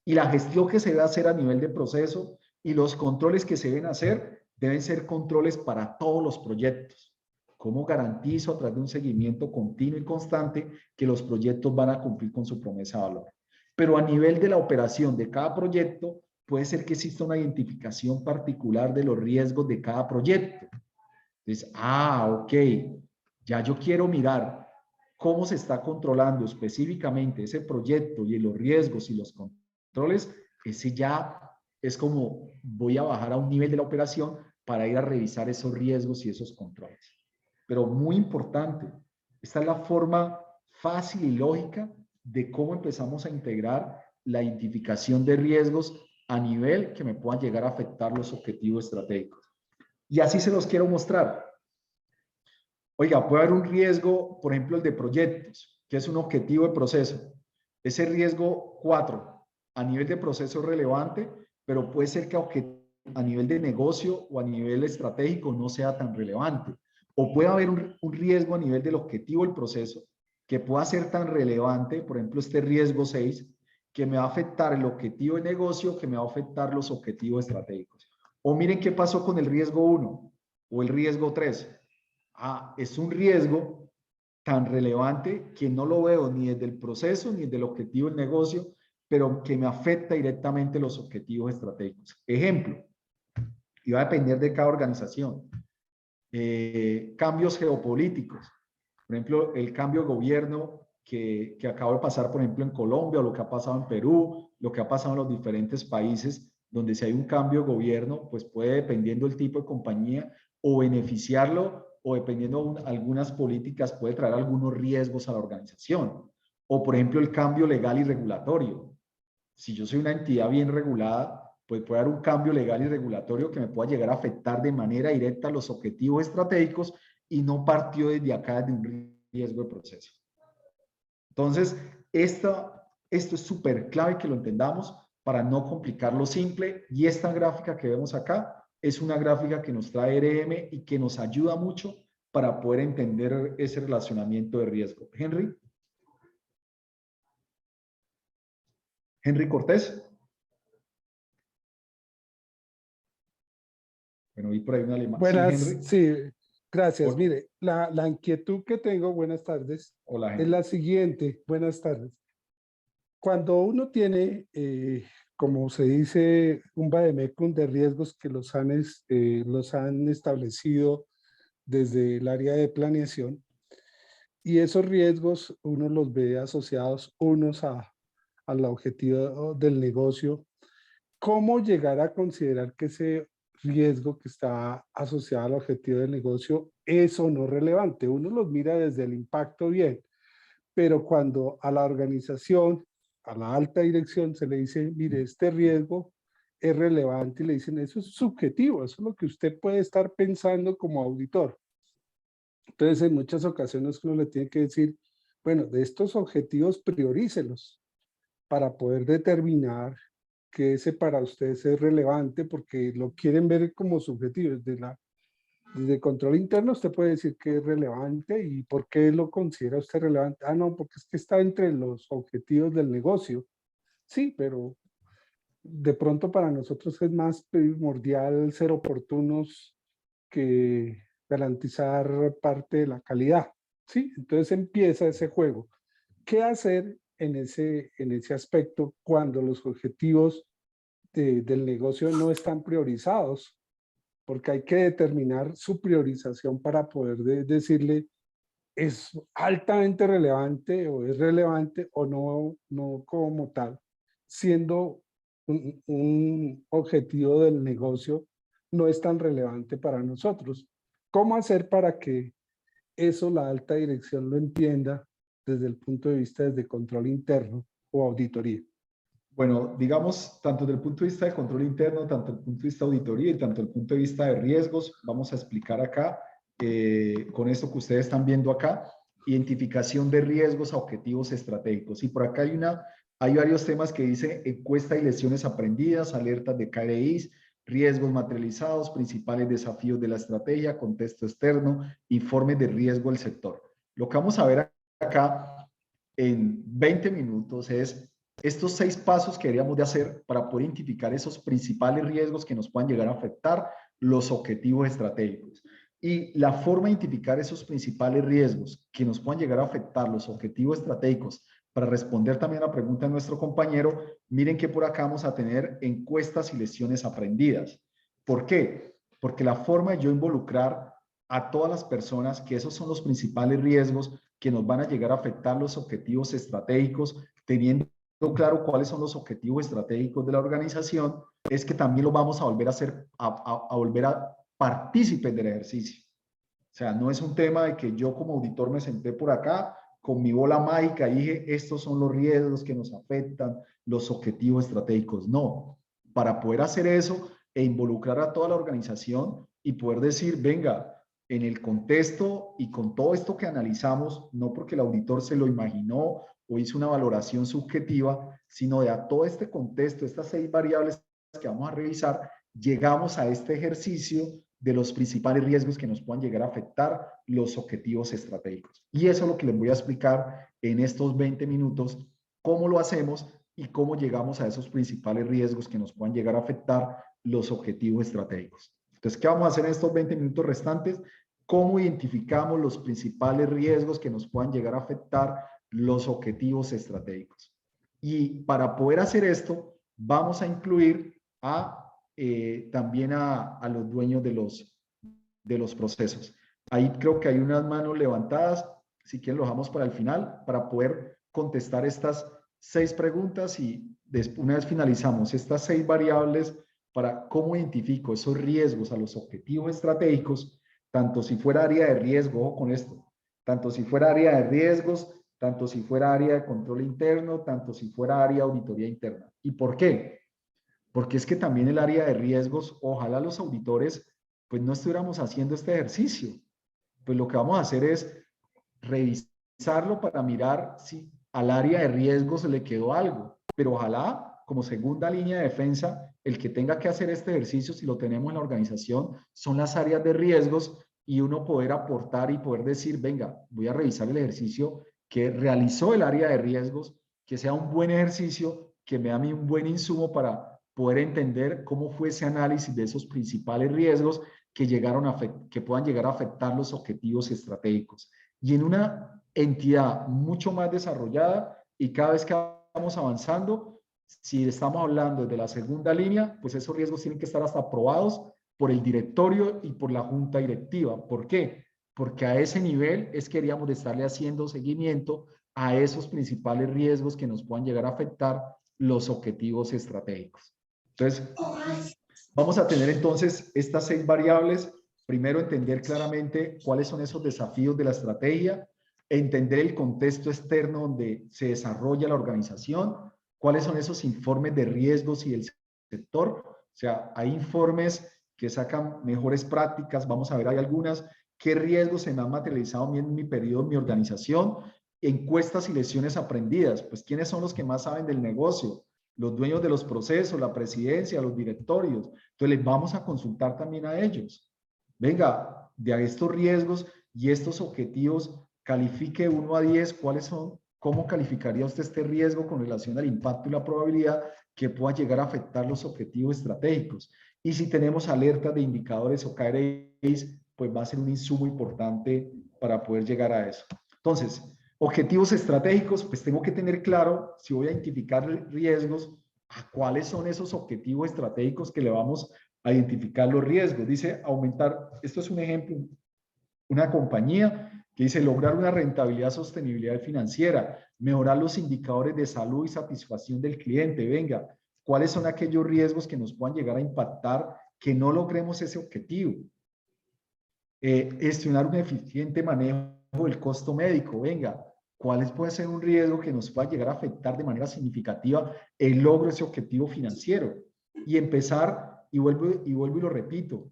Y la gestión que se debe hacer a nivel de proceso y los controles que se deben hacer deben ser controles para todos los proyectos. ¿Cómo garantizo a través de un seguimiento continuo y constante que los proyectos van a cumplir con su promesa de valor? Pero a nivel de la operación de cada proyecto, puede ser que exista una identificación particular de los riesgos de cada proyecto. Entonces, ok, ya yo quiero mirar cómo se está controlando específicamente ese proyecto y los riesgos y los controles, ese ya es como voy a bajar a un nivel de la operación para ir a revisar esos riesgos y esos controles. Pero muy importante, esta es la forma fácil y lógica de cómo empezamos a integrar la identificación de riesgos a nivel que me puedan llegar a afectar los objetivos estratégicos. Y así se los quiero mostrar. Oiga, puede haber un riesgo, por ejemplo, el de proyectos, que es un objetivo de proceso. Ese riesgo 4, a nivel de proceso es relevante, pero puede ser que a nivel de negocio o a nivel estratégico no sea tan relevante. O puede haber un riesgo a nivel del objetivo del proceso que pueda ser tan relevante, por ejemplo, este riesgo 6, que me va a afectar el objetivo de negocio, que me va a afectar los objetivos estratégicos. O miren qué pasó con el riesgo 1 o el riesgo 3. Es un riesgo tan relevante que no lo veo ni desde el proceso ni desde el objetivo del negocio, pero que me afecta directamente los objetivos estratégicos. Ejemplo, y va a depender de cada organización. Cambios geopolíticos. Por ejemplo, el cambio de gobierno que acaba de pasar, por ejemplo, en Colombia, o lo que ha pasado en Perú, lo que ha pasado en los diferentes países, donde si hay un cambio de gobierno, pues puede, dependiendo del tipo de compañía, o beneficiarlo, o dependiendo de algunas políticas, puede traer algunos riesgos a la organización. O, por ejemplo, el cambio legal y regulatorio. Si yo soy una entidad bien regulada, pues puede haber un cambio legal y regulatorio que me pueda llegar a afectar de manera directa los objetivos estratégicos y no partió desde acá de un riesgo de proceso. Entonces, esto es súper clave que lo entendamos para no complicar lo simple, y esta gráfica que vemos acá es una gráfica que nos trae RM y que nos ayuda mucho para poder entender ese relacionamiento de riesgo. Henry Cortés. Bueno, vi por ahí una alemana. Buenas, Sí, Henry. sí, gracias. Hola. Mire, la inquietud que tengo, buenas tardes, Hola, es Henry. la siguiente. Buenas tardes. Cuando uno tiene, como se dice, un vademecum de riesgos que los han establecido desde el área de planeación, y esos riesgos uno los ve asociados unos al objetivo del negocio, ¿cómo llegar a considerar que ese riesgo que está asociado al objetivo del negocio es o no relevante? Uno los mira desde el impacto bien, pero cuando a la organización, a la alta dirección se le dice, mire, este riesgo es relevante, y le dicen, eso es subjetivo, eso es lo que usted puede estar pensando como auditor. Entonces, en muchas ocasiones uno le tiene que decir, bueno, de estos objetivos priorícelos para poder determinar que ese para ustedes es relevante, porque lo quieren ver como subjetivo. Desde la Desde control interno usted puede decir que es relevante y por qué lo considera usted relevante. Ah, no, porque es que está entre los objetivos del negocio. Sí, pero de pronto para nosotros es más primordial ser oportunos que garantizar parte de la calidad. Sí, entonces empieza ese juego. ¿Qué hacer en ese aspecto cuando los objetivos del negocio no están priorizados? Porque hay que determinar su priorización para poder decirle es altamente relevante o es relevante o no como tal, siendo un objetivo del negocio no es tan relevante para nosotros. ¿Cómo hacer para que eso la alta dirección lo entienda desde el punto de vista desde control interno o auditoría? Bueno, digamos, tanto desde el punto de vista de control interno, tanto desde el punto de vista de auditoría y tanto desde el punto de vista de riesgos, vamos a explicar acá, con esto que ustedes están viendo acá, identificación de riesgos a objetivos estratégicos. Y por acá hay varios temas que dice encuesta y lecciones aprendidas, alertas de KRIs, riesgos materializados, principales desafíos de la estrategia, contexto externo, informes de riesgo del sector. Lo que vamos a ver acá en 20 minutos es estos 6 pasos que deberíamos de hacer para poder identificar esos principales riesgos que nos puedan llegar a afectar los objetivos estratégicos. Y la forma de identificar esos principales riesgos que nos puedan llegar a afectar los objetivos estratégicos, para responder también a la pregunta de nuestro compañero, miren que por acá vamos a tener encuestas y lecciones aprendidas. ¿Por qué? Porque la forma de yo involucrar a todas las personas, que esos son los principales riesgos que nos van a llegar a afectar los objetivos estratégicos, teniendo claro cuáles son los objetivos estratégicos de la organización, es que también lo vamos a volver a hacer, a volver a partícipes del ejercicio. O sea, no es un tema de que yo como auditor me senté por acá con mi bola mágica y dije, estos son los riesgos que nos afectan, los objetivos estratégicos. No, para poder hacer eso e involucrar a toda la organización y poder decir, venga, en el contexto y con todo esto que analizamos, no porque el auditor se lo imaginó o hizo una valoración subjetiva, sino de a todo este contexto, estas 6 variables que vamos a revisar, llegamos a este ejercicio de los principales riesgos que nos puedan llegar a afectar los objetivos estratégicos. Y eso es lo que les voy a explicar en estos 20 minutos, cómo lo hacemos y cómo llegamos a esos principales riesgos que nos puedan llegar a afectar los objetivos estratégicos. Entonces, ¿qué vamos a hacer en estos 20 minutos restantes? ¿Cómo identificamos los principales riesgos que nos puedan llegar a afectar los objetivos estratégicos? Y para poder hacer esto, vamos a incluir también a los dueños de los procesos. Ahí creo que hay unas manos levantadas, si quieren lo dejamos para el final, para poder contestar estas 6 preguntas y una vez finalizamos estas 6 variables para cómo identifico esos riesgos a los objetivos estratégicos, tanto si fuera área de riesgo, ojo con esto, tanto si fuera área de riesgos, tanto si fuera área de control interno, tanto si fuera área de auditoría interna. ¿Y por qué? Porque es que también el área de riesgos, ojalá los auditores pues no estuviéramos haciendo este ejercicio. Pues lo que vamos a hacer es revisarlo para mirar si al área de riesgos le quedó algo. Pero ojalá, como segunda línea de defensa, el que tenga que hacer este ejercicio, si lo tenemos en la organización, son las áreas de riesgos y uno poder aportar y poder decir, venga, voy a revisar el ejercicio que realizó el área de riesgos, que sea un buen ejercicio, que me da a mí un buen insumo para poder entender cómo fue ese análisis de esos principales riesgos que puedan llegar a afectar los objetivos estratégicos. Y en una entidad mucho más desarrollada y cada vez que vamos avanzando, si estamos hablando desde la segunda línea, pues esos riesgos tienen que estar hasta aprobados por el directorio y por la junta directiva. ¿Por qué? Porque a ese nivel es que queríamos de estarle haciendo seguimiento a esos principales riesgos que nos puedan llegar a afectar los objetivos estratégicos. Entonces, vamos a tener entonces estas 6 variables. Primero, entender claramente cuáles son esos desafíos de la estrategia, entender el contexto externo donde se desarrolla la organización, cuáles son esos informes de riesgos y del sector. O sea, hay informes que sacan mejores prácticas, vamos a ver, hay algunas, qué riesgos se me han materializado en mi periodo, en mi organización, encuestas y lecciones aprendidas, pues quiénes son los que más saben del negocio, los dueños de los procesos, la presidencia, los directorios. Entonces les vamos a consultar también a ellos. venga, de estos riesgos y estos objetivos, califique 1 a 10, ¿cuáles son? ¿Cómo calificaría usted este riesgo con relación al impacto y la probabilidad que pueda llegar a afectar los objetivos estratégicos? Y si tenemos alertas de indicadores o KRIs, pues va a ser un insumo importante para poder llegar a eso. Entonces, objetivos estratégicos, pues tengo que tener claro, si voy a identificar riesgos, a cuáles son esos objetivos estratégicos que le vamos a identificar los riesgos. Dice aumentar, esto es un ejemplo, una compañía que dice lograr una rentabilidad, sostenibilidad financiera, mejorar los indicadores de salud y satisfacción del cliente. Venga, ¿cuáles son aquellos riesgos que nos puedan llegar a impactar que no logremos ese objetivo? Gestionar un eficiente manejo del costo médico. Venga, ¿cuáles puede ser un riesgo que nos pueda llegar a afectar de manera significativa el logro de ese objetivo financiero? Y empezar, y vuelvo y lo repito,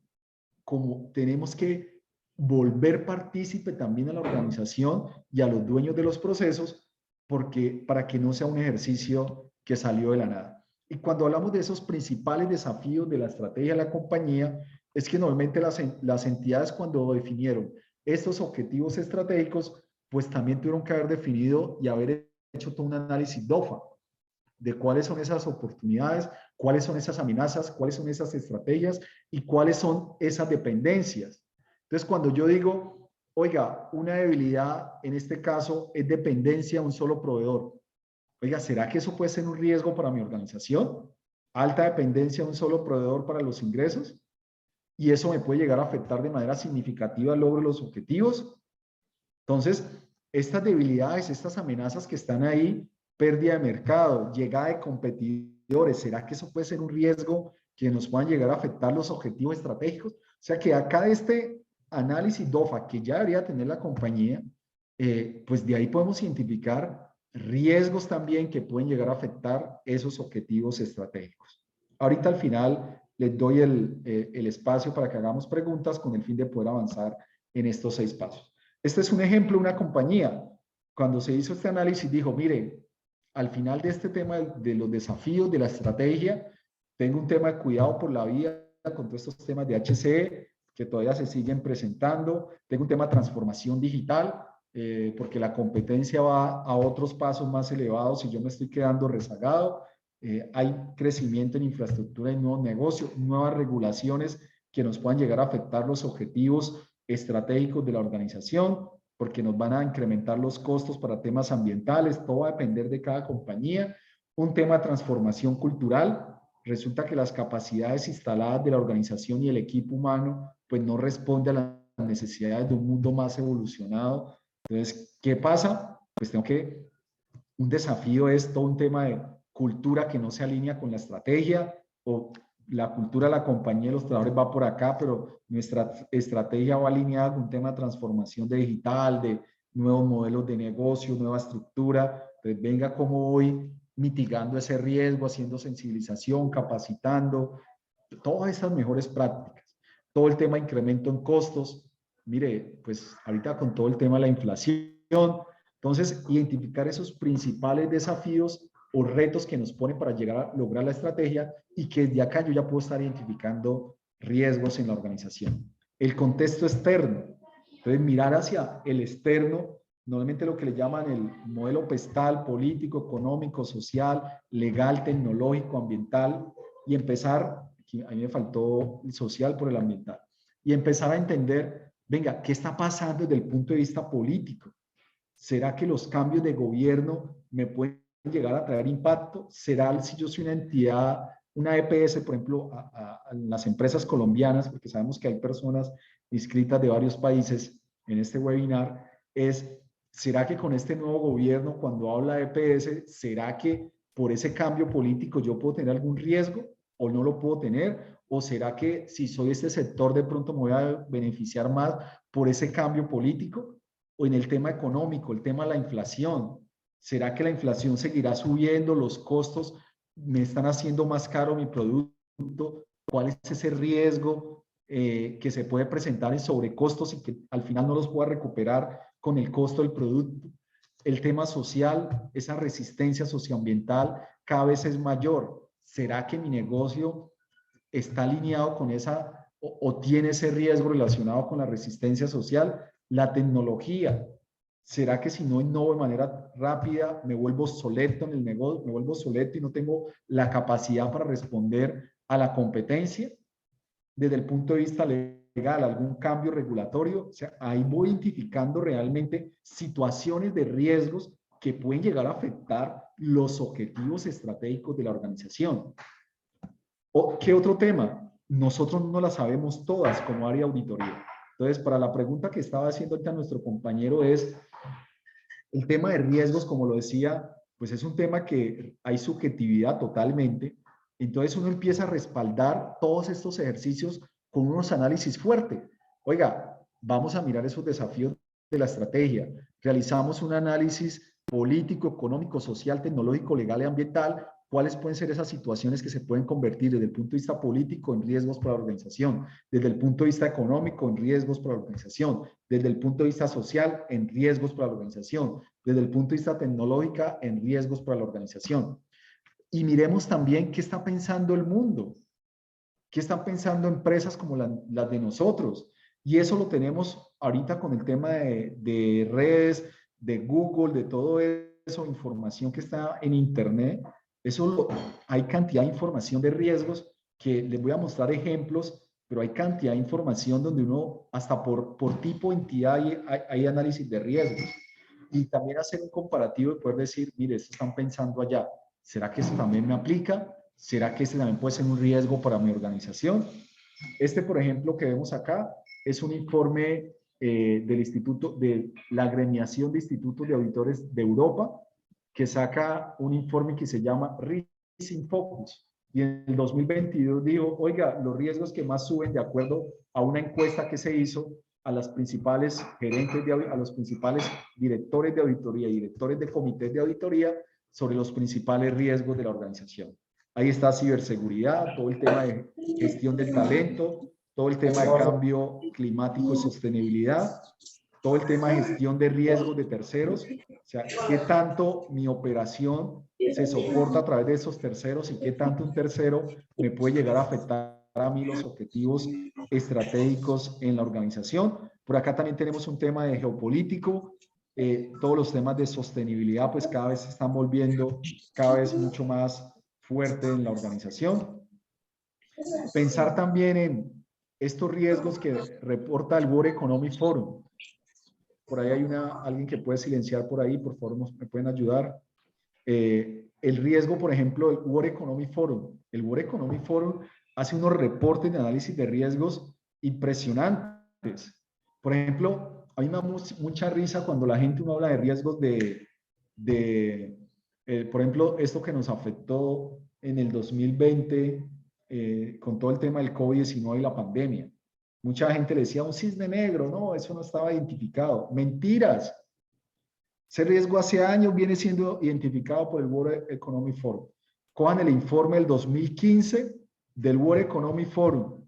como tenemos que volver partícipe también a la organización y a los dueños de los procesos, porque para que no sea un ejercicio que salió de la nada. Y cuando hablamos de esos principales desafíos de la estrategia de la compañía, es que normalmente las entidades, cuando definieron estos objetivos estratégicos, pues también tuvieron que haber definido y haber hecho todo un análisis DOFA de cuáles son esas oportunidades, cuáles son esas amenazas, cuáles son esas estrategias y cuáles son esas dependencias. Entonces, cuando yo digo, oiga, una debilidad en este caso es dependencia a un solo proveedor. Oiga, ¿será que eso puede ser un riesgo para mi organización? Alta dependencia a un solo proveedor para los ingresos. Y eso me puede llegar a afectar de manera significativa el logro de los objetivos. Entonces, estas debilidades, estas amenazas que están ahí, pérdida de mercado, llegada de competidores, ¿será que eso puede ser un riesgo que nos puedan llegar a afectar los objetivos estratégicos? O sea que acá de este análisis DOFA que ya debería tener la compañía, pues de ahí podemos identificar riesgos también que pueden llegar a afectar esos objetivos estratégicos. Ahorita al final les doy el espacio para que hagamos preguntas con el fin de poder avanzar en estos 6 pasos. Este es un ejemplo de una compañía. Cuando se hizo este análisis dijo, mire, al final de este tema de los desafíos de la estrategia, tengo un tema de cuidado por la vida con todos estos temas de HCE que todavía se siguen presentando. Tengo un tema de transformación digital, porque la competencia va a otros pasos más elevados y yo me estoy quedando rezagado. Hay crecimiento en infraestructura y nuevos negocios, nuevas regulaciones que nos puedan llegar a afectar los objetivos estratégicos de la organización, porque nos van a incrementar los costos para temas ambientales. Todo va a depender de cada compañía. Un tema de transformación cultural. Resulta que las capacidades instaladas de la organización y el equipo humano pues no responde a las necesidades de un mundo más evolucionado. Entonces, ¿qué pasa? Pues un desafío es todo un tema de cultura que no se alinea con la estrategia, o la cultura de la compañía de los trabajadores va por acá, pero nuestra estrategia va alineada con un tema de transformación digital, de nuevos modelos de negocio, nueva estructura. Entonces, venga, cómo voy mitigando ese riesgo, haciendo sensibilización, capacitando, todas esas mejores prácticas. Todo el tema de incremento en costos. Mire, pues ahorita con todo el tema de la inflación, entonces identificar esos principales desafíos o retos que nos ponen para llegar a lograr la estrategia, y que desde acá yo ya puedo estar identificando riesgos en la organización. El contexto externo. Entonces, mirar hacia el externo, normalmente lo que le llaman el modelo PESTAL, político, económico, social, legal, tecnológico, ambiental, y empezar, a mí me faltó el social por el ambiental, y empezar a entender, venga, ¿qué está pasando desde el punto de vista político? ¿Será que los cambios de gobierno me pueden llegar a traer impacto? ¿Será si yo soy una entidad, una EPS, por ejemplo, a las empresas colombianas, porque sabemos que hay personas inscritas de varios países en este webinar, ¿será que con este nuevo gobierno, cuando habla de EPS, será que por ese cambio político yo puedo tener algún riesgo o no lo puedo tener? ¿O será que si soy este sector de pronto me voy a beneficiar más por ese cambio político? O en el tema económico, el tema de la inflación. ¿Será que la inflación seguirá subiendo? ¿Los costos me están haciendo más caro mi producto? ¿Cuál es ese riesgo que se puede presentar en sobrecostos y que al final no los pueda recuperar con el costo del producto? El tema social, esa resistencia socioambiental cada vez es mayor. ¿Será que mi negocio está alineado con esa o tiene ese riesgo relacionado con la resistencia social? La tecnología. ¿Será que si no innovo de manera rápida me vuelvo obsoleto en el negocio, me vuelvo obsoleto y no tengo la capacidad para responder a la competencia? Desde el punto de vista legal, algún cambio regulatorio, o sea, ahí voy identificando realmente situaciones de riesgos que pueden llegar a afectar los objetivos estratégicos de la organización. ¿Qué otro tema? Nosotros no las sabemos todas como área de auditoría. Entonces, para la pregunta que estaba haciendo ahorita nuestro compañero es, el tema de riesgos, como lo decía, pues es un tema que hay subjetividad totalmente. Entonces uno empieza a respaldar todos estos ejercicios con unos análisis fuertes. Oiga, vamos a mirar esos desafíos de la estrategia. Realizamos un análisis político, económico, social, tecnológico, legal y ambiental. ¿Cuáles pueden ser esas situaciones que se pueden convertir desde el punto de vista político en riesgos para la organización? Desde el punto de vista económico en riesgos para la organización. Desde el punto de vista social en riesgos para la organización. Desde el punto de vista tecnológico en riesgos para la organización. Y miremos también qué está pensando el mundo. ¿Qué están pensando empresas como las de nosotros? Y eso lo tenemos ahorita con el tema de redes, de Google, de todo eso, información que está en Internet. Hay cantidad de información de riesgos que les voy a mostrar ejemplos, pero hay cantidad de información donde uno, hasta por tipo de entidad, hay análisis de riesgos. Y también hacer un comparativo y poder decir, mire, esto están pensando allá. ¿Será que esto también me aplica? ¿Será que este también puede ser un riesgo para mi organización? Por ejemplo, que vemos acá, es un informe del Instituto, de la Agremiación de Institutos de Auditores de Europa, que saca un informe que se llama Risk in Focus. Y en el 2022 dijo, oiga, los riesgos que más suben de acuerdo a una encuesta que se hizo a las principales gerentes, a los principales directores de auditoría y directores de comités de auditoría sobre los principales riesgos de la organización. Ahí está ciberseguridad, todo el tema de gestión del talento, todo el tema de cambio climático y sostenibilidad, todo el tema de gestión de riesgos de terceros, o sea, qué tanto mi operación se soporta a través de esos terceros y qué tanto un tercero me puede llegar a afectar a mí los objetivos estratégicos en la organización. Por acá también tenemos un tema de geopolítico, todos los temas de sostenibilidad pues cada vez se están volviendo cada vez mucho más fuerte en la organización. Pensar también en estos riesgos que reporta el World Economic Forum. Por ahí hay alguien que puede silenciar por ahí, por favor, me pueden ayudar. El riesgo, por ejemplo, del World Economic Forum. El World Economic Forum hace unos reportes de análisis de riesgos impresionantes. Por ejemplo, a mí me da mucha risa cuando la gente habla de riesgos por ejemplo, esto que nos afectó en el 2020 con todo el tema del COVID-19 y la pandemia. Mucha gente le decía un cisne negro, no, eso no estaba identificado. Mentiras. Ese riesgo hace años viene siendo identificado por el World Economic Forum. Cojan el informe del 2015 del World Economic Forum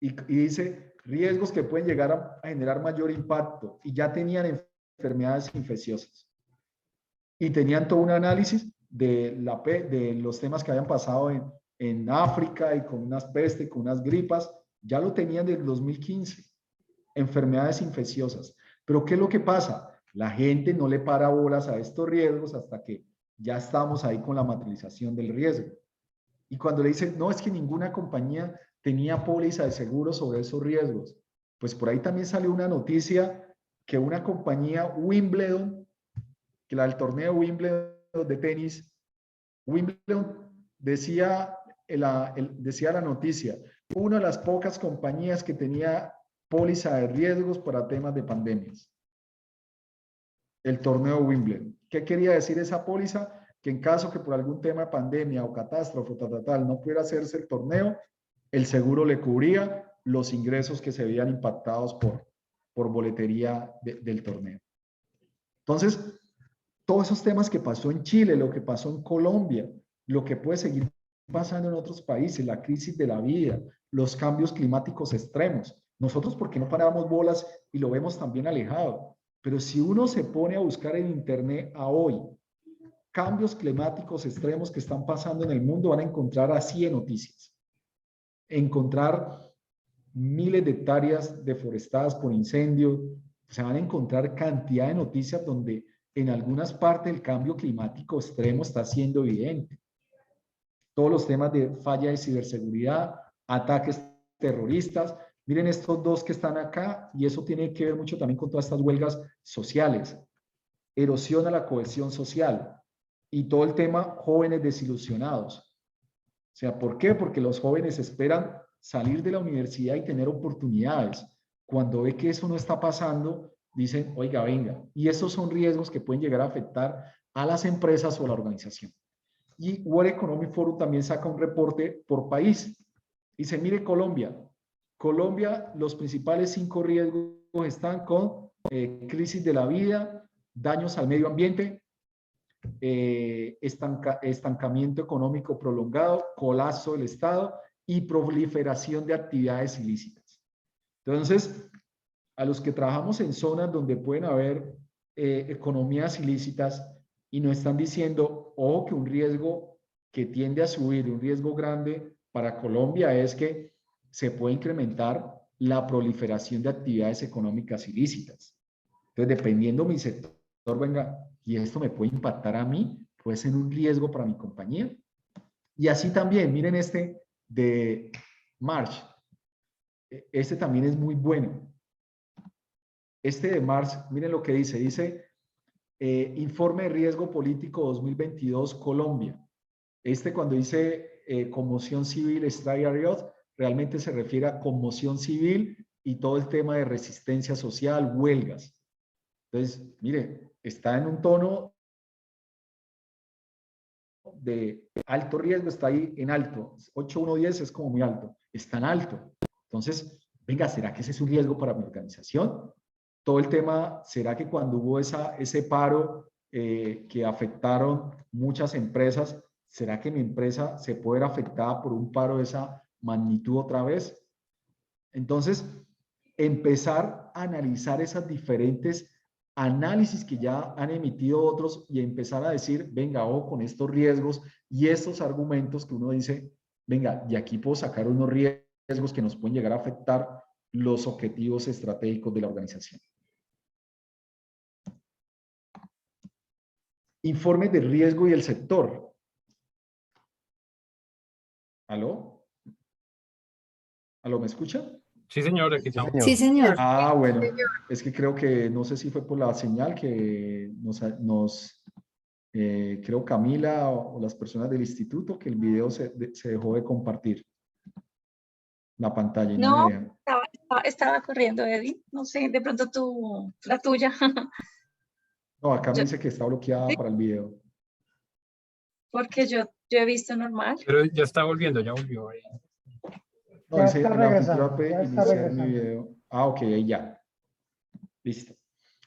y dice riesgos que pueden llegar a generar mayor impacto y ya tenían enfermedades infecciosas. Y tenían todo un análisis de los temas que habían pasado en África y con unas pestes, con unas gripas, ya lo tenían desde el 2015, enfermedades infecciosas. Pero ¿qué es lo que pasa? La gente no le para bolas a estos riesgos hasta que ya estamos ahí con la materialización del riesgo. Y cuando le dicen, no, es que ninguna compañía tenía póliza de seguro sobre esos riesgos, pues por ahí también salió una noticia que una compañía Wimbledon, que la del torneo Wimbledon de tenis, Wimbledon decía la noticia, una de las pocas compañías que tenía póliza de riesgos para temas de pandemias. El torneo Wimbledon. ¿Qué quería decir esa póliza? Que en caso que por algún tema de pandemia o catástrofe no pudiera hacerse el torneo, el seguro le cubría los ingresos que se veían impactados por boletería del torneo. Entonces, todos esos temas que pasó en Chile, lo que pasó en Colombia, lo que puede seguir pasando en otros países, la crisis de la vida, los cambios climáticos extremos. Nosotros, ¿por qué no paramos bolas y lo vemos también alejado? Pero si uno se pone a buscar en Internet a hoy, cambios climáticos extremos que están pasando en el mundo, van a encontrar así de noticias. Encontrar miles de hectáreas deforestadas por incendios. Se van a encontrar cantidad de noticias donde en algunas partes el cambio climático extremo está siendo evidente. Todos los temas de falla de ciberseguridad, ataques terroristas. Miren estos dos que están acá, y eso tiene que ver mucho también con todas estas huelgas sociales. Erosiona la cohesión social y todo el tema jóvenes desilusionados. O sea, ¿por qué? Porque los jóvenes esperan salir de la universidad y tener oportunidades. Cuando ve que eso no está pasando, dicen, oiga, venga. Y esos son riesgos que pueden llegar a afectar a las empresas o a la organización. Y World Economic Forum también saca un reporte por país. Dice, mire Colombia. Colombia, los principales 5 riesgos están con crisis de la vida, daños al medio ambiente, estancamiento económico prolongado, colapso del Estado y proliferación de actividades ilícitas. Entonces, a los que trabajamos en zonas donde pueden haber economías ilícitas y nos están diciendo, ojo, que un riesgo que tiende a subir, un riesgo grande para Colombia es que se puede incrementar la proliferación de actividades económicas ilícitas. Entonces, dependiendo de mi sector, venga, y esto me puede impactar a mí, puede ser un riesgo para mi compañía. Y así también, miren este de March. Este también es muy bueno. Este de March, miren lo que dice. Dice, informe de riesgo político 2022 Colombia. Este cuando dice conmoción civil, strike riot, realmente se refiere a conmoción civil y todo el tema de resistencia social, huelgas. Entonces, mire, está en un tono de alto riesgo, está ahí en alto. 8.1.10 es como muy alto, está en alto. Entonces, venga, ¿será que ese es un riesgo para mi organización? Todo el tema, ¿será que cuando hubo ese paro que afectaron muchas empresas, ¿será que mi empresa se puede ver afectada por un paro de esa magnitud otra vez? Entonces, empezar a analizar esas diferentes análisis que ya han emitido otros y empezar a decir, venga, ojo con estos riesgos y estos argumentos que uno dice, venga, de aquí puedo sacar unos riesgos que nos pueden llegar a afectar los objetivos estratégicos de la organización. Informes de riesgo y el sector. ¿Aló? ¿Aló, me escucha? Sí, señor, aquí estamos. Sí, señor. Ah, bueno, es que creo que, no sé si fue por la señal que creo Camila o las personas del instituto, que el video se dejó de compartir la pantalla. Y No, me dejan. estaba corriendo, Eddie. No sé, de pronto la tuya. No, acá me dice que está bloqueada para el video. Porque yo he visto normal. Pero ya está volviendo, ya volvió. No, Ya dice está en la regresando, oficina ya está iniciar mi regresando. video. Ah, ok, ahí ya. Listo.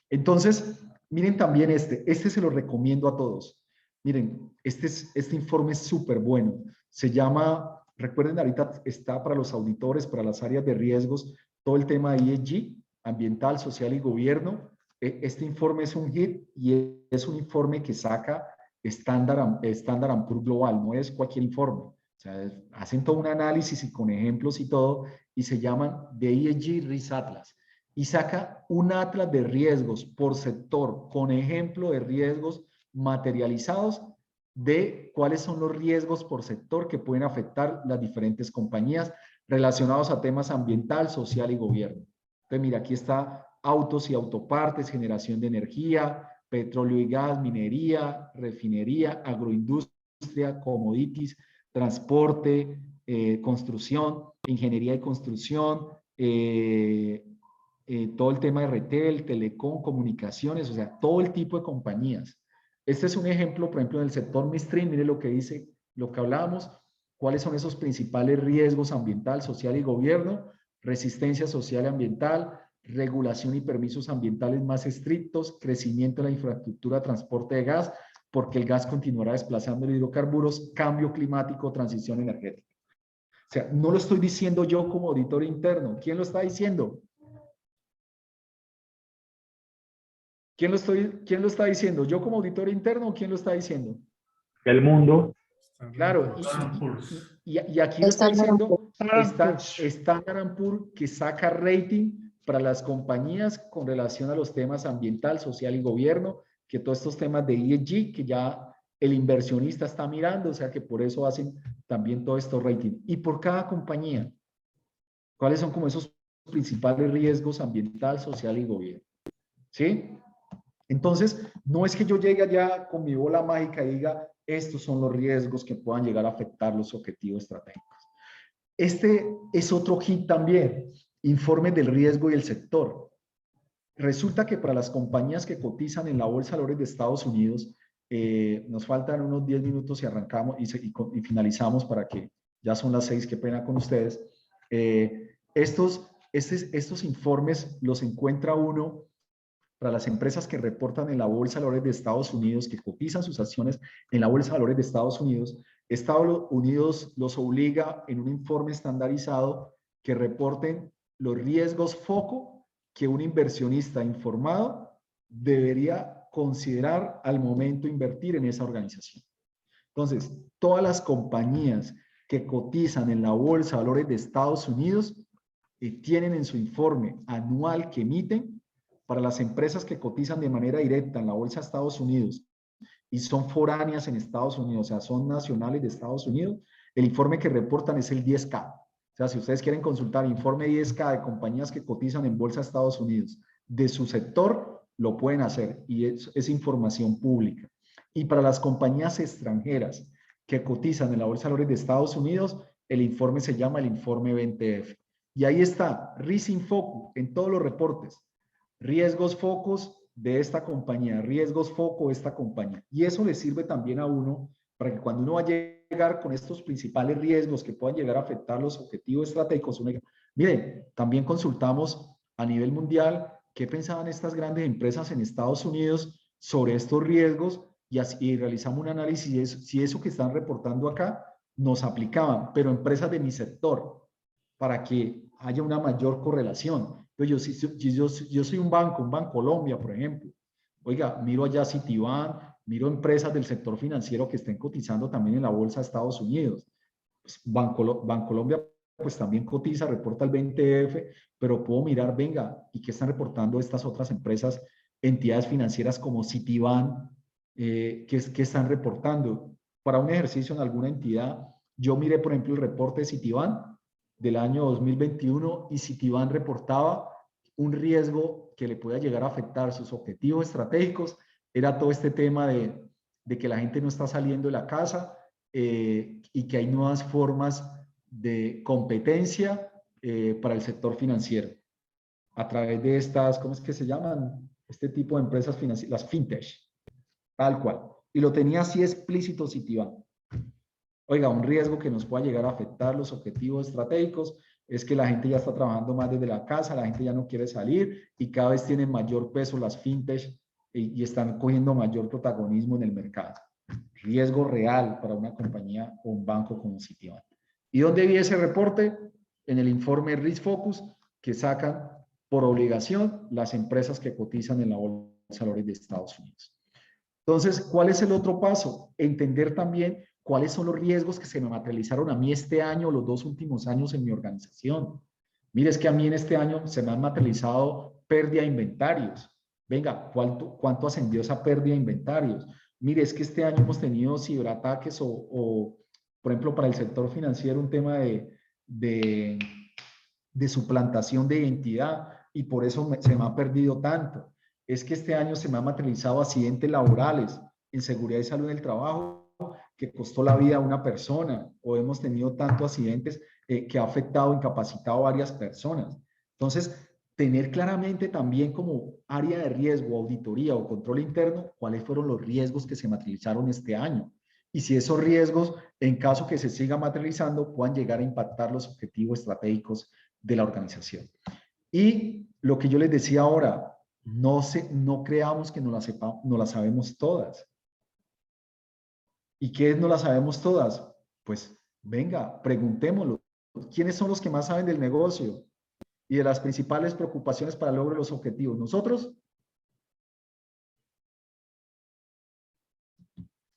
Entonces, miren también este se lo recomiendo a todos. Miren, este informe es súper bueno. Se llama, recuerden, ahorita está para los auditores, para las áreas de riesgos, todo el tema de ESG, ambiental, social y gobierno. Este informe es un hit y es un informe que saca Standard & Poor's Global, no es cualquier informe. O sea, hacen todo un análisis y con ejemplos y todo, y se llaman The ESG Risk Atlas. Y saca un atlas de riesgos por sector, con ejemplo de riesgos materializados de cuáles son los riesgos por sector que pueden afectar las diferentes compañías relacionados a temas ambiental, social y gobierno. Entonces, mira, aquí está autos y autopartes, generación de energía, petróleo y gas, minería, refinería, agroindustria, commodities, transporte, construcción, ingeniería y construcción, todo el tema de retail, telecom, comunicaciones, o sea, todo el tipo de compañías. Este es un ejemplo, por ejemplo, en el sector midstream, mire lo que dice, lo que hablábamos, cuáles son esos principales riesgos ambiental, social y gobierno, resistencia social y ambiental, regulación y permisos ambientales más estrictos, crecimiento de la infraestructura de transporte de gas, porque el gas continuará desplazando los hidrocarburos, cambio climático, transición energética. O sea, no lo estoy diciendo yo como auditor interno. ¿Quién lo está diciendo? ¿Quién lo está diciendo? ¿Yo como auditor interno o quién lo está diciendo? El mundo. Claro, y aquí lo está diciendo Standard & Poor's, que saca rating para las compañías con relación a los temas ambiental, social y gobierno, que todos estos temas de ESG, que ya el inversionista está mirando, o sea que por eso hacen también todos estos ratings. Y por cada compañía, ¿cuáles son como esos principales riesgos ambiental, social y gobierno? ¿Sí? Entonces, no es que yo llegue allá con mi bola mágica y diga, estos son los riesgos que puedan llegar a afectar los objetivos estratégicos. Este es otro hit también, informe del riesgo y el sector. Resulta que para las compañías que cotizan en la Bolsa de Valores de Estados Unidos, nos faltan unos 10 minutos y arrancamos y finalizamos para que ya son las 6, qué pena con ustedes. Estos informes los encuentra uno para las empresas que reportan en la Bolsa de Valores de Estados Unidos, que cotizan sus acciones en la Bolsa de Valores de Estados Unidos. Estados Unidos los obliga en un informe estandarizado que reporten los riesgos foco que un inversionista informado debería considerar al momento de invertir en esa organización. Entonces, todas las compañías que cotizan en la Bolsa de Valores de Estados Unidos tienen en su informe anual que emiten para las empresas que cotizan de manera directa en la Bolsa de Estados Unidos y son foráneas en Estados Unidos, o sea, son nacionales de Estados Unidos, el informe que reportan es el 10K. O sea, si ustedes quieren consultar informe 10K de compañías que cotizan en Bolsa de Estados Unidos de su sector, lo pueden hacer y es información pública. Y para las compañías extranjeras que cotizan en la Bolsa de Valores de Estados Unidos, el informe se llama el informe 20F. Y ahí está, Rising Focus en todos los reportes. Riesgos focos de esta compañía, riesgos foco de esta compañía. Y eso le sirve también a uno para que cuando uno va a llegar con estos principales riesgos que puedan llegar a afectar los objetivos estratégicos, uno diga, miren, también consultamos a nivel mundial qué pensaban estas grandes empresas en Estados Unidos sobre estos riesgos y realizamos un análisis si eso que están reportando acá nos aplicaban, pero empresas de mi sector, para que haya una mayor correlación. Entonces, yo soy un banco, Colombia, por ejemplo. Oiga, miro allá Citibank, miro empresas del sector financiero que estén cotizando también en la Bolsa de Estados Unidos. Pues Bancolombia pues también cotiza, reporta el 20F, pero puedo mirar, venga, ¿y qué están reportando estas otras empresas, entidades financieras como Citibank, que están reportando? Para un ejercicio en alguna entidad, yo miré, por ejemplo, el reporte de Citibank del año 2021 y Citibank reportaba un riesgo que le pueda llegar a afectar sus objetivos estratégicos, era todo este tema de que la gente no está saliendo de la casa y que hay nuevas formas de competencia para el sector financiero a través de estas, ¿cómo es que se llaman? Este tipo de empresas financieras, las fintech, tal cual. Y lo tenía así explícito Citibank. Oiga, un riesgo que nos pueda llegar a afectar los objetivos estratégicos es que la gente ya está trabajando más desde la casa, la gente ya no quiere salir y cada vez tienen mayor peso las fintech y están cogiendo mayor protagonismo en el mercado. Riesgo real para una compañía o un banco como Citibank. ¿Y dónde vi ese reporte? En el informe Risk Focus que sacan por obligación las empresas que cotizan en la Bolsa de Valores de Estados Unidos. Entonces, ¿cuál es el otro paso? Entender también cuáles son los riesgos que se me materializaron a mí este año, los 2 últimos años en mi organización. Mire, es que a mí en este año se me han materializado pérdida de inventarios. Venga, ¿cuánto ascendió esa pérdida de inventarios? Mire, es que este año hemos tenido ciberataques o por ejemplo, para el sector financiero, un tema de suplantación de identidad y por eso se me ha perdido tanto. Es que este año se me han materializado accidentes laborales en seguridad y salud en el trabajo que costó la vida a una persona o hemos tenido tantos accidentes que ha afectado, incapacitado a varias personas. Entonces, tener claramente también como área de riesgo, auditoría o control interno, cuáles fueron los riesgos que se materializaron este año. Y si esos riesgos, en caso que se sigan materializando, puedan llegar a impactar los objetivos estratégicos de la organización. Y lo que yo les decía ahora, no creamos que no las sabemos todas. ¿Y qué es no las sabemos todas? Pues venga, preguntémoslo. ¿Quiénes son los que más saben del negocio y de las principales preocupaciones para el logro de los objetivos? ¿Nosotros?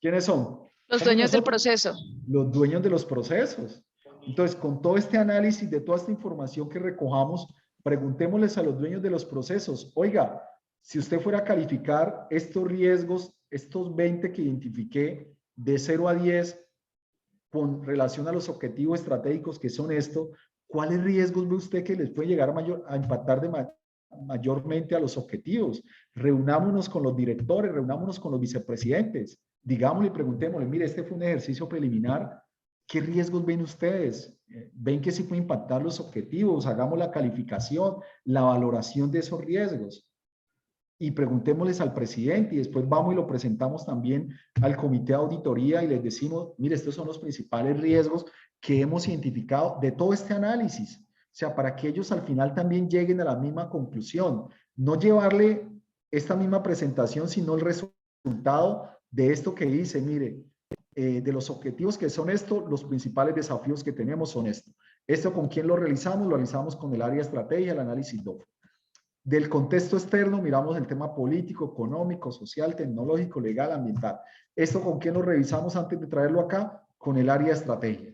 ¿Quiénes son? Los dueños del proceso. Los dueños de los procesos. Entonces, con todo este análisis de toda esta información que recojamos, preguntémosles a los dueños de los procesos, oiga, si usted fuera a calificar estos riesgos, estos 20 que identifiqué, de 0 a 10, con relación a los objetivos estratégicos que son estos, ¿cuáles riesgos ve usted que les puede llegar a impactar mayormente a los objetivos? Reunámonos con los directores, reunámonos con los vicepresidentes, digámosle y preguntémosle, mire, este fue un ejercicio preliminar, ¿qué riesgos ven ustedes? ¿Ven que sí puede impactar los objetivos? Hagamos la calificación, la valoración de esos riesgos. Y preguntémosles al presidente y después vamos y lo presentamos también al comité de auditoría y les decimos, mire, estos son los principales riesgos que hemos identificado de todo este análisis. O sea, para que ellos al final también lleguen a la misma conclusión. No llevarle esta misma presentación, sino el resultado de esto que dice, mire, de los objetivos que son estos, los principales desafíos que tenemos son estos. ¿Esto con quién lo realizamos? Lo realizamos con el área de estrategia, el análisis DOF. Del contexto externo miramos el tema político, económico, social, tecnológico, legal, ambiental. ¿Esto con quién lo revisamos antes de traerlo acá? Con el área de estrategia.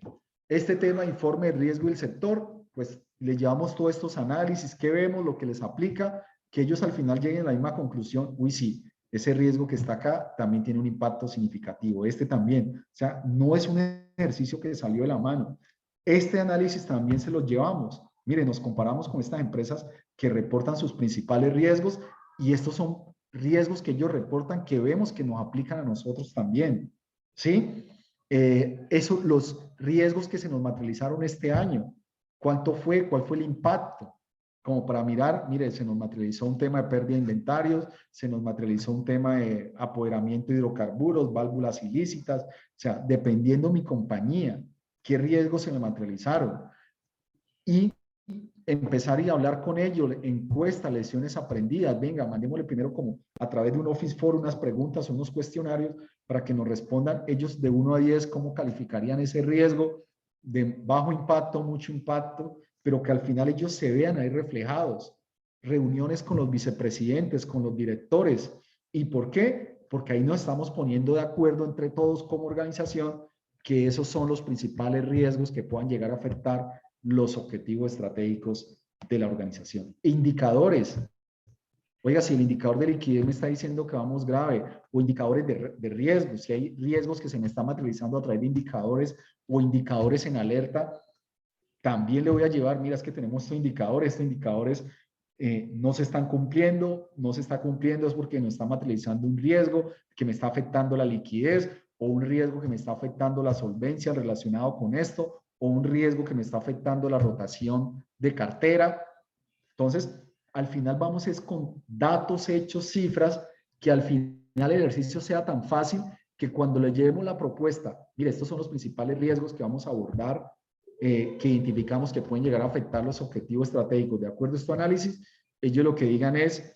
Este tema, informe de riesgo del sector, pues le llevamos todos estos análisis, qué vemos, lo que les aplica, que ellos al final lleguen a la misma conclusión, uy sí, ese riesgo que está acá también tiene un impacto significativo, este también. O sea, no es un ejercicio que salió de la mano. Este análisis también se lo llevamos. Mire, nos comparamos con estas empresas que reportan sus principales riesgos y estos son riesgos que ellos reportan que vemos que nos aplican a nosotros también, ¿sí? Los riesgos que se nos materializaron este año, ¿cuánto fue? ¿Cuál fue el impacto? Como para mirar, mire, se nos materializó un tema de pérdida de inventarios, se nos materializó un tema de apoderamiento de hidrocarburos, válvulas ilícitas, o sea, dependiendo mi compañía, qué riesgos se me materializaron. Y empezar y hablar con ellos, encuestas, lecciones aprendidas, venga, mandémosle primero como a través de un Office Forum unas preguntas, unos cuestionarios para que nos respondan ellos de 1 a 10 cómo calificarían ese riesgo de bajo impacto, mucho impacto, pero que al final ellos se vean ahí reflejados. Reuniones con los vicepresidentes, con los directores. ¿Y por qué? Porque ahí nos estamos poniendo de acuerdo entre todos como organización que esos son los principales riesgos que puedan llegar a afectar los objetivos estratégicos de la organización. Indicadores. Oiga, si el indicador de liquidez me está diciendo que vamos grave, o indicadores de riesgos, si hay riesgos que se me están materializando a través de indicadores o indicadores en alerta, también le voy a llevar, mira, es que tenemos estos indicadores no se están cumpliendo, no se está cumpliendo es porque nos está materializando un riesgo que me está afectando la liquidez o un riesgo que me está afectando la solvencia relacionado con esto o un riesgo que me está afectando la rotación de cartera. Entonces, al final vamos es con datos, hechos, cifras, que al final el ejercicio sea tan fácil que cuando le llevemos la propuesta, mire, estos son los principales riesgos que vamos a abordar, que identificamos que pueden llegar a afectar los objetivos estratégicos. De acuerdo a este análisis, ellos lo que digan es,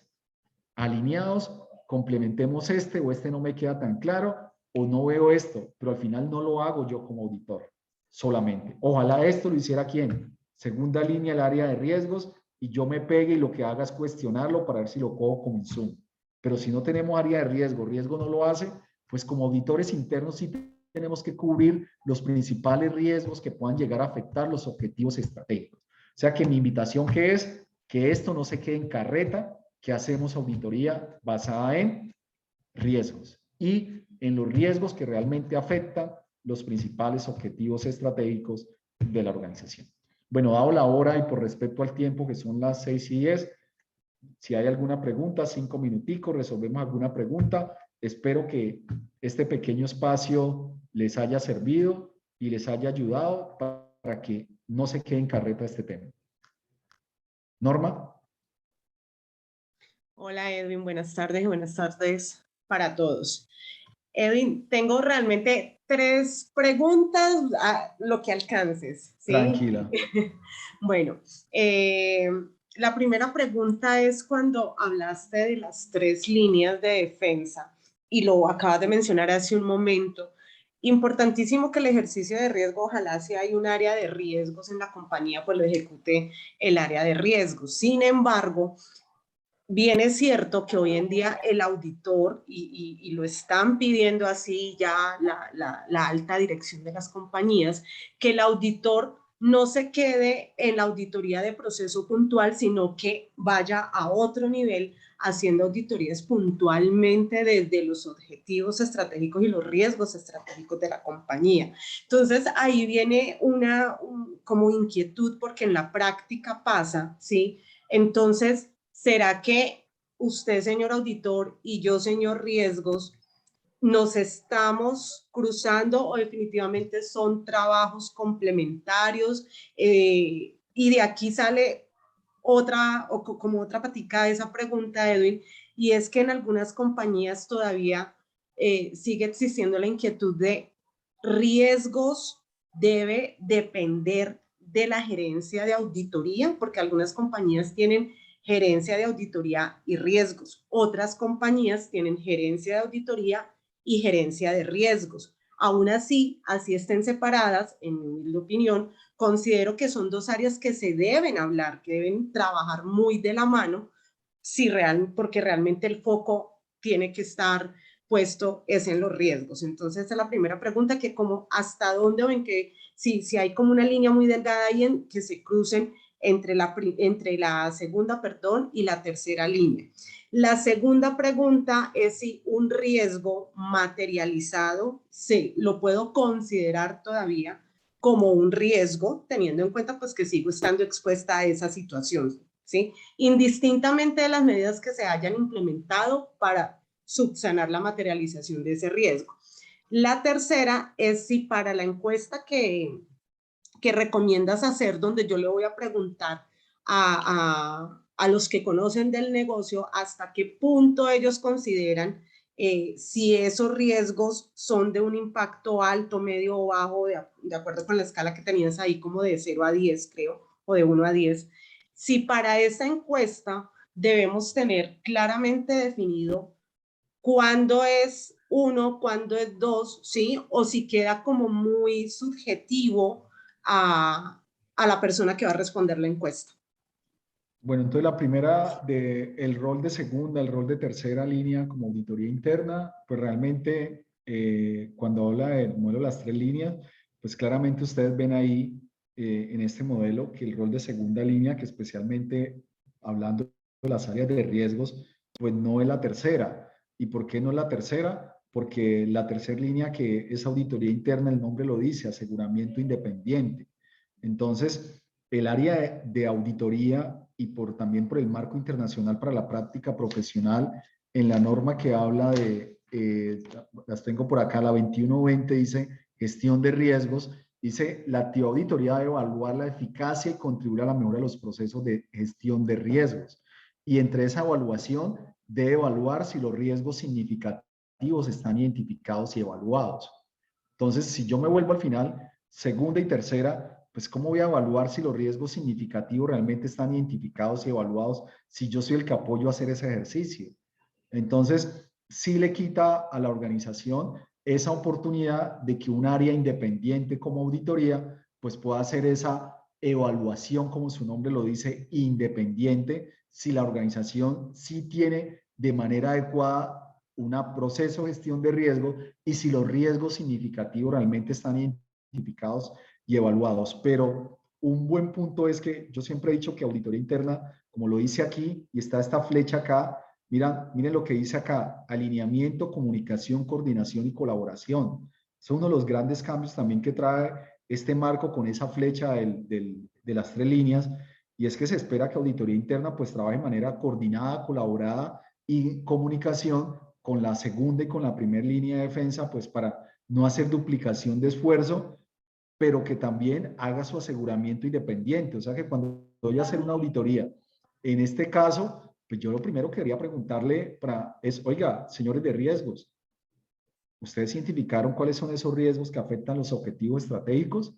alineados, complementemos este o este no me queda tan claro o no veo esto, pero al final no lo hago yo como auditor solamente. Ojalá esto lo hiciera ¿quién? Segunda línea, el área de riesgos, y yo me pegue y lo que haga es cuestionarlo para ver si lo cojo como insumo. Pero si no tenemos área de riesgo no lo hace, pues como auditores internos sí tenemos que cubrir los principales riesgos que puedan llegar a afectar los objetivos estratégicos. O sea que mi invitación que es que esto no se quede en carreta, que hacemos auditoría basada en riesgos y en los riesgos que realmente afectan los principales objetivos estratégicos de la organización. Bueno, dado la hora y por respeto al tiempo que son las 6:10, si hay alguna pregunta, 5 minuticos, resolvemos alguna pregunta. Espero que este pequeño espacio les haya servido y les haya ayudado para que no se quede en carreta este tema. Norma. Hola Edwin, buenas tardes para todos. Edwin, tengo realmente 3 preguntas, a lo que alcances, ¿sí? Tranquila. Bueno, la primera pregunta es cuando hablaste de las 3 líneas de defensa y lo acabas de mencionar hace un momento. Importantísimo que el ejercicio de riesgo, ojalá si hay un área de riesgos en la compañía, pues lo ejecute el área de riesgos. Sin embargo, bien es cierto que hoy en día el auditor, y lo están pidiendo así ya la alta dirección de las compañías, que el auditor no se quede en la auditoría de proceso puntual, sino que vaya a otro nivel haciendo auditorías puntualmente desde los objetivos estratégicos y los riesgos estratégicos de la compañía. Entonces, ahí viene como inquietud, porque en la práctica pasa, ¿sí? Entonces, ¿será que usted, señor auditor, y yo, señor riesgos, nos estamos cruzando o definitivamente son trabajos complementarios? Y de aquí sale como otra patica de esa pregunta, Edwin, y es que en algunas compañías todavía sigue existiendo la inquietud de riesgos debe depender de la gerencia de auditoría, porque algunas compañías tienen gerencia de auditoría y riesgos, otras compañías tienen gerencia de auditoría y gerencia de riesgos. Aún así estén separadas, en mi opinión, considero que son dos áreas que se deben hablar, que deben trabajar muy de la mano, porque realmente el foco tiene que estar puesto es en los riesgos. Entonces, esa es la primera pregunta, que como hasta dónde ven que si hay como una línea muy delgada ahí en que se crucen entre la segunda, y la tercera línea. La segunda pregunta es si un riesgo materializado lo puedo considerar todavía como un riesgo, teniendo en cuenta pues que sigo estando expuesta a esa situación, ¿sí? Indistintamente de las medidas que se hayan implementado para subsanar la materialización de ese riesgo. La tercera es si para la encuesta que recomiendas hacer, donde yo le voy a preguntar a los que conocen del negocio hasta qué punto ellos consideran si esos riesgos son de un impacto alto, medio o bajo, de acuerdo con la escala que tenías ahí, como de 0 a 10, creo, o de 1 a 10. Si para esa encuesta debemos tener claramente definido cuándo es 1, cuándo es 2, ¿sí? O si queda como muy subjetivo a la persona que va a responder la encuesta. Bueno, entonces la primera, el rol de segunda, el rol de tercera línea como auditoría interna, pues realmente cuando habla del modelo de las tres líneas, pues claramente ustedes ven ahí en este modelo que el rol de segunda línea, que especialmente hablando de las áreas de riesgos, pues no es la tercera. ¿Y por qué no es la tercera? Porque la tercera línea, que es auditoría interna, el nombre lo dice, aseguramiento independiente. Entonces, el área de auditoría y también por el marco internacional para la práctica profesional, en la norma que habla las tengo por acá, la 2120 dice gestión de riesgos, dice la actividad auditoría debe evaluar la eficacia y contribuir a la mejora de los procesos de gestión de riesgos. Y entre esa evaluación debe evaluar si los riesgos significativos están identificados y evaluados. Entonces, si yo me vuelvo al final, segunda y tercera, pues ¿cómo voy a evaluar si los riesgos significativos realmente están identificados y evaluados si yo soy el que apoyo a hacer ese ejercicio? Entonces, sí le quita a la organización esa oportunidad de que un área independiente como auditoría, pues pueda hacer esa evaluación, como su nombre lo dice, independiente, si la organización sí tiene de manera adecuada un proceso de gestión de riesgo y si los riesgos significativos realmente están identificados y evaluados. Pero un buen punto es que yo siempre he dicho que auditoría interna, como lo dice aquí, y está esta flecha acá, miren lo que dice acá: alineamiento, comunicación, coordinación y colaboración. Es uno de los grandes cambios también que trae este marco con esa flecha de las tres líneas, y es que se espera que auditoría interna pues trabaje de manera coordinada, colaborada y comunicación con la segunda y con la primera línea de defensa, pues para no hacer duplicación de esfuerzo, pero que también haga su aseguramiento independiente. O sea que cuando voy a hacer una auditoría, en este caso, pues yo lo primero que quería preguntarle es, oiga, señores de riesgos, ¿ustedes identificaron cuáles son esos riesgos que afectan los objetivos estratégicos?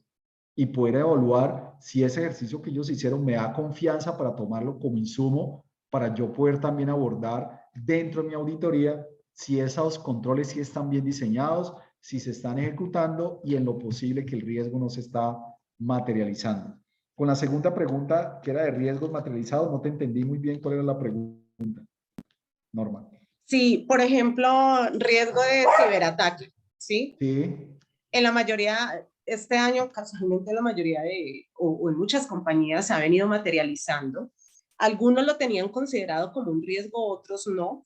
Y poder evaluar si ese ejercicio que ellos hicieron me da confianza para tomarlo como insumo, para yo poder también abordar dentro de mi auditoría si esos controles sí están bien diseñados, si se están ejecutando y en lo posible que el riesgo no se está materializando. Con la segunda pregunta, que era de riesgos materializados, no te entendí muy bien cuál era la pregunta, Norma. Sí, por ejemplo, riesgo de ciberataque, ¿sí? Sí. En la mayoría, este año casualmente la mayoría o en muchas compañías se ha venido materializando. Algunos lo tenían considerado como un riesgo, otros no.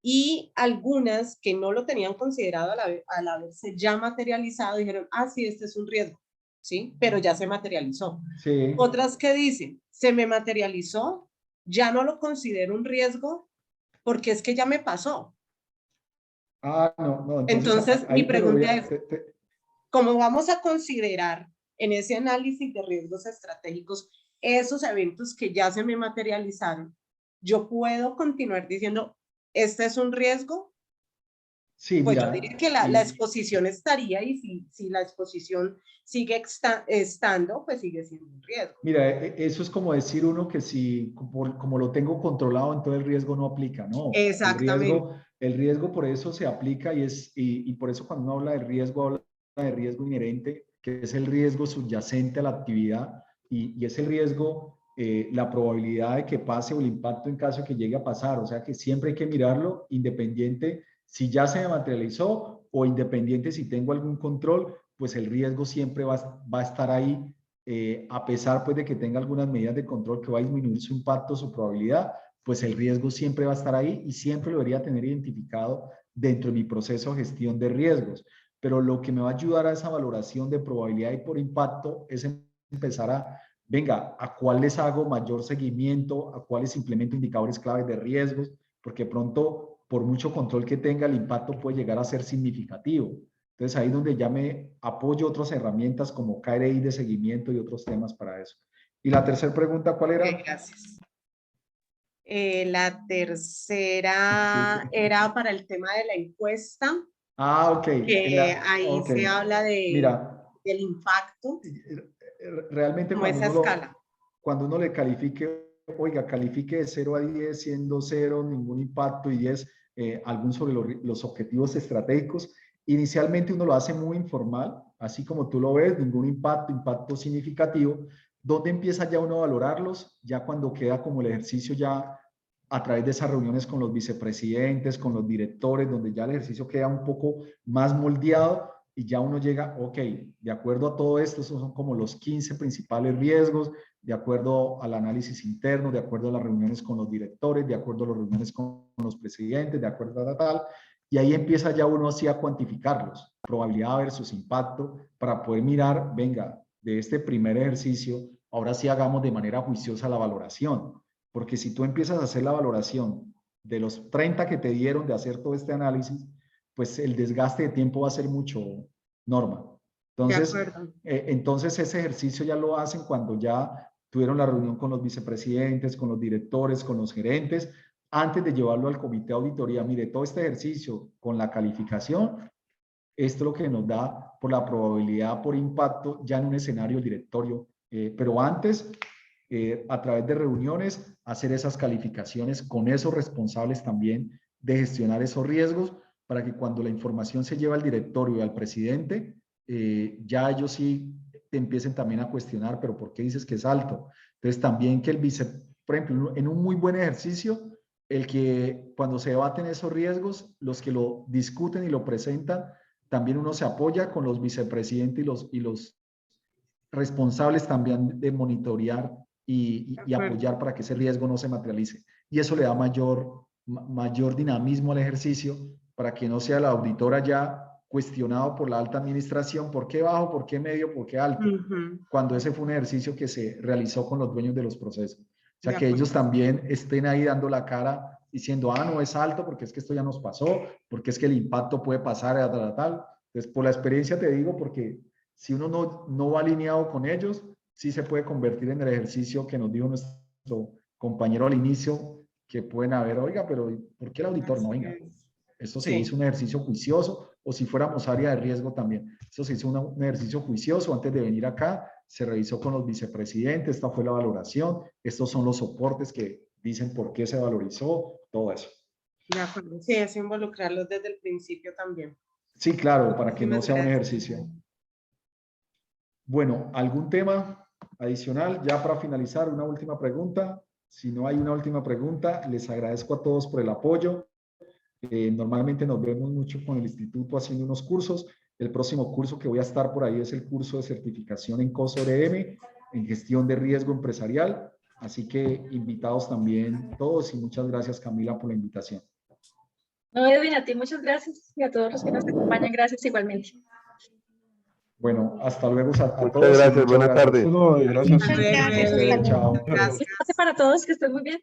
Y algunas que no lo tenían considerado al haberse ya materializado dijeron, ah, sí, este es un riesgo, ¿sí? Pero ya se materializó. Sí. Otras que dicen, se me materializó, ya no lo considero un riesgo porque es que ya me pasó. Ah, no, Entonces mi ahí te lo voy pregunta a... es, ¿cómo vamos a considerar en ese análisis de riesgos estratégicos esos eventos que ya se me materializaron? Yo puedo continuar diciendo, ¿este es un riesgo? Sí, Pues yo mira, diría que la exposición estaría y si la exposición sigue estando, pues sigue siendo un riesgo. mira, eso es como decir uno que si como lo tengo controlado, entonces el riesgo no aplica, ¿no? Exactamente. El riesgo por eso se aplica y por eso cuando uno habla de riesgo, habla de riesgo inherente, que es el riesgo subyacente a la actividad y es el riesgo, la probabilidad de que pase o el impacto en caso de que llegue a pasar. O sea que siempre hay que mirarlo independiente si ya se materializó o independiente si tengo algún control, pues el riesgo siempre va a estar ahí, a pesar pues de que tenga algunas medidas de control que va a disminuir su impacto, su probabilidad, pues el riesgo siempre va a estar ahí y siempre lo debería tener identificado dentro de mi proceso de gestión de riesgos. Pero lo que me va a ayudar a esa valoración de probabilidad y por impacto es empezar a, venga, a cuáles hago mayor seguimiento, a cuáles implemento indicadores claves de riesgos, porque pronto, por mucho control que tenga, el impacto puede llegar a ser significativo. Entonces ahí es donde ya me apoyo otras herramientas como KRI de seguimiento y otros temas para eso. Y la tercera pregunta, ¿cuál era? Okay, gracias. La tercera era para el tema de la encuesta. Ah, ok. Ahí se habla Mira, del impacto. Realmente como esa escala. cuando uno le califique, oiga, califique de 0 a 10, siendo 0, ningún impacto y 10, algún sobre los objetivos estratégicos. Inicialmente uno lo hace muy informal, así como tú lo ves, ningún impacto significativo. ¿Dónde empieza ya uno a valorarlos? Ya cuando queda como el ejercicio ya a través de esas reuniones con los vicepresidentes, con los directores, donde ya el ejercicio queda un poco más moldeado y ya uno llega, ok, de acuerdo a todo esto, esos son como los 15 principales riesgos, de acuerdo al análisis interno, de acuerdo a las reuniones con los directores, de acuerdo a las reuniones con los presidentes, de acuerdo a tal, y ahí empieza ya uno así a cuantificarlos, probabilidad versus impacto, para poder mirar, venga, de este primer ejercicio, ahora sí hagamos de manera juiciosa la valoración, porque si tú empiezas a hacer la valoración de los 30 que te dieron de hacer todo este análisis, pues el desgaste de tiempo va a ser mucho, Norma. Entonces ese ejercicio ya lo hacen cuando ya tuvieron la reunión con los vicepresidentes, con los directores, con los gerentes, antes de llevarlo al comité de auditoría. Mire, todo este ejercicio con la calificación, esto es lo que nos da por la probabilidad por impacto ya en un escenario directorio. Pero antes, a través de reuniones, hacer esas calificaciones con esos responsables también de gestionar esos riesgos para que cuando la información se lleva al directorio y al presidente, ya ellos sí te empiecen también a cuestionar, pero ¿por qué dices que es alto? Entonces también que el por ejemplo, en un muy buen ejercicio, el que cuando se debaten esos riesgos, los que lo discuten y lo presentan, también uno se apoya con los vicepresidentes y los responsables también de monitorear y apoyar para que ese riesgo no se materialice. Y eso le da mayor dinamismo al ejercicio para que no sea la auditora ya cuestionado por la alta administración, ¿por qué bajo, por qué medio, por qué alto? Cuando ese fue un ejercicio que se realizó con los dueños de los procesos. O sea, que ellos también estén ahí dando la cara diciendo, ah, no es alto porque es que esto ya nos pasó, porque es que el impacto puede pasar a tal. Entonces, por la experiencia te digo, porque si uno no va alineado con ellos, sí se puede convertir en el ejercicio que nos dijo nuestro compañero al inicio, que pueden haber, oiga, pero ¿por qué el auditor no venga? Esto se hizo un ejercicio juicioso, o si fuéramos área de riesgo también. Esto se hizo un ejercicio juicioso antes de venir acá, se revisó con los vicepresidentes, esta fue la valoración, estos son los soportes que dicen por qué se valorizó, todo eso. De acuerdo, sí, es involucrarlos desde el principio también. Sí, claro, para que no sea un ejercicio. Bueno, ¿algún tema adicional? Ya para finalizar, una última pregunta. Si no hay una última pregunta, les agradezco a todos por el apoyo. Normalmente nos vemos mucho con el instituto haciendo unos cursos. El próximo curso que voy a estar por ahí es el curso de certificación en COSORM, en gestión de riesgo empresarial. Así que invitados también todos y muchas gracias, Camila, por la invitación. No, Edwin, a ti muchas gracias y a todos los que nos acompañan, gracias igualmente. Bueno, hasta luego a todos. Muchas gracias, buenas gracias. tardes. Gracias. Muchas gracias. Chao. Gracias. Gracias para todos, que estén muy bien.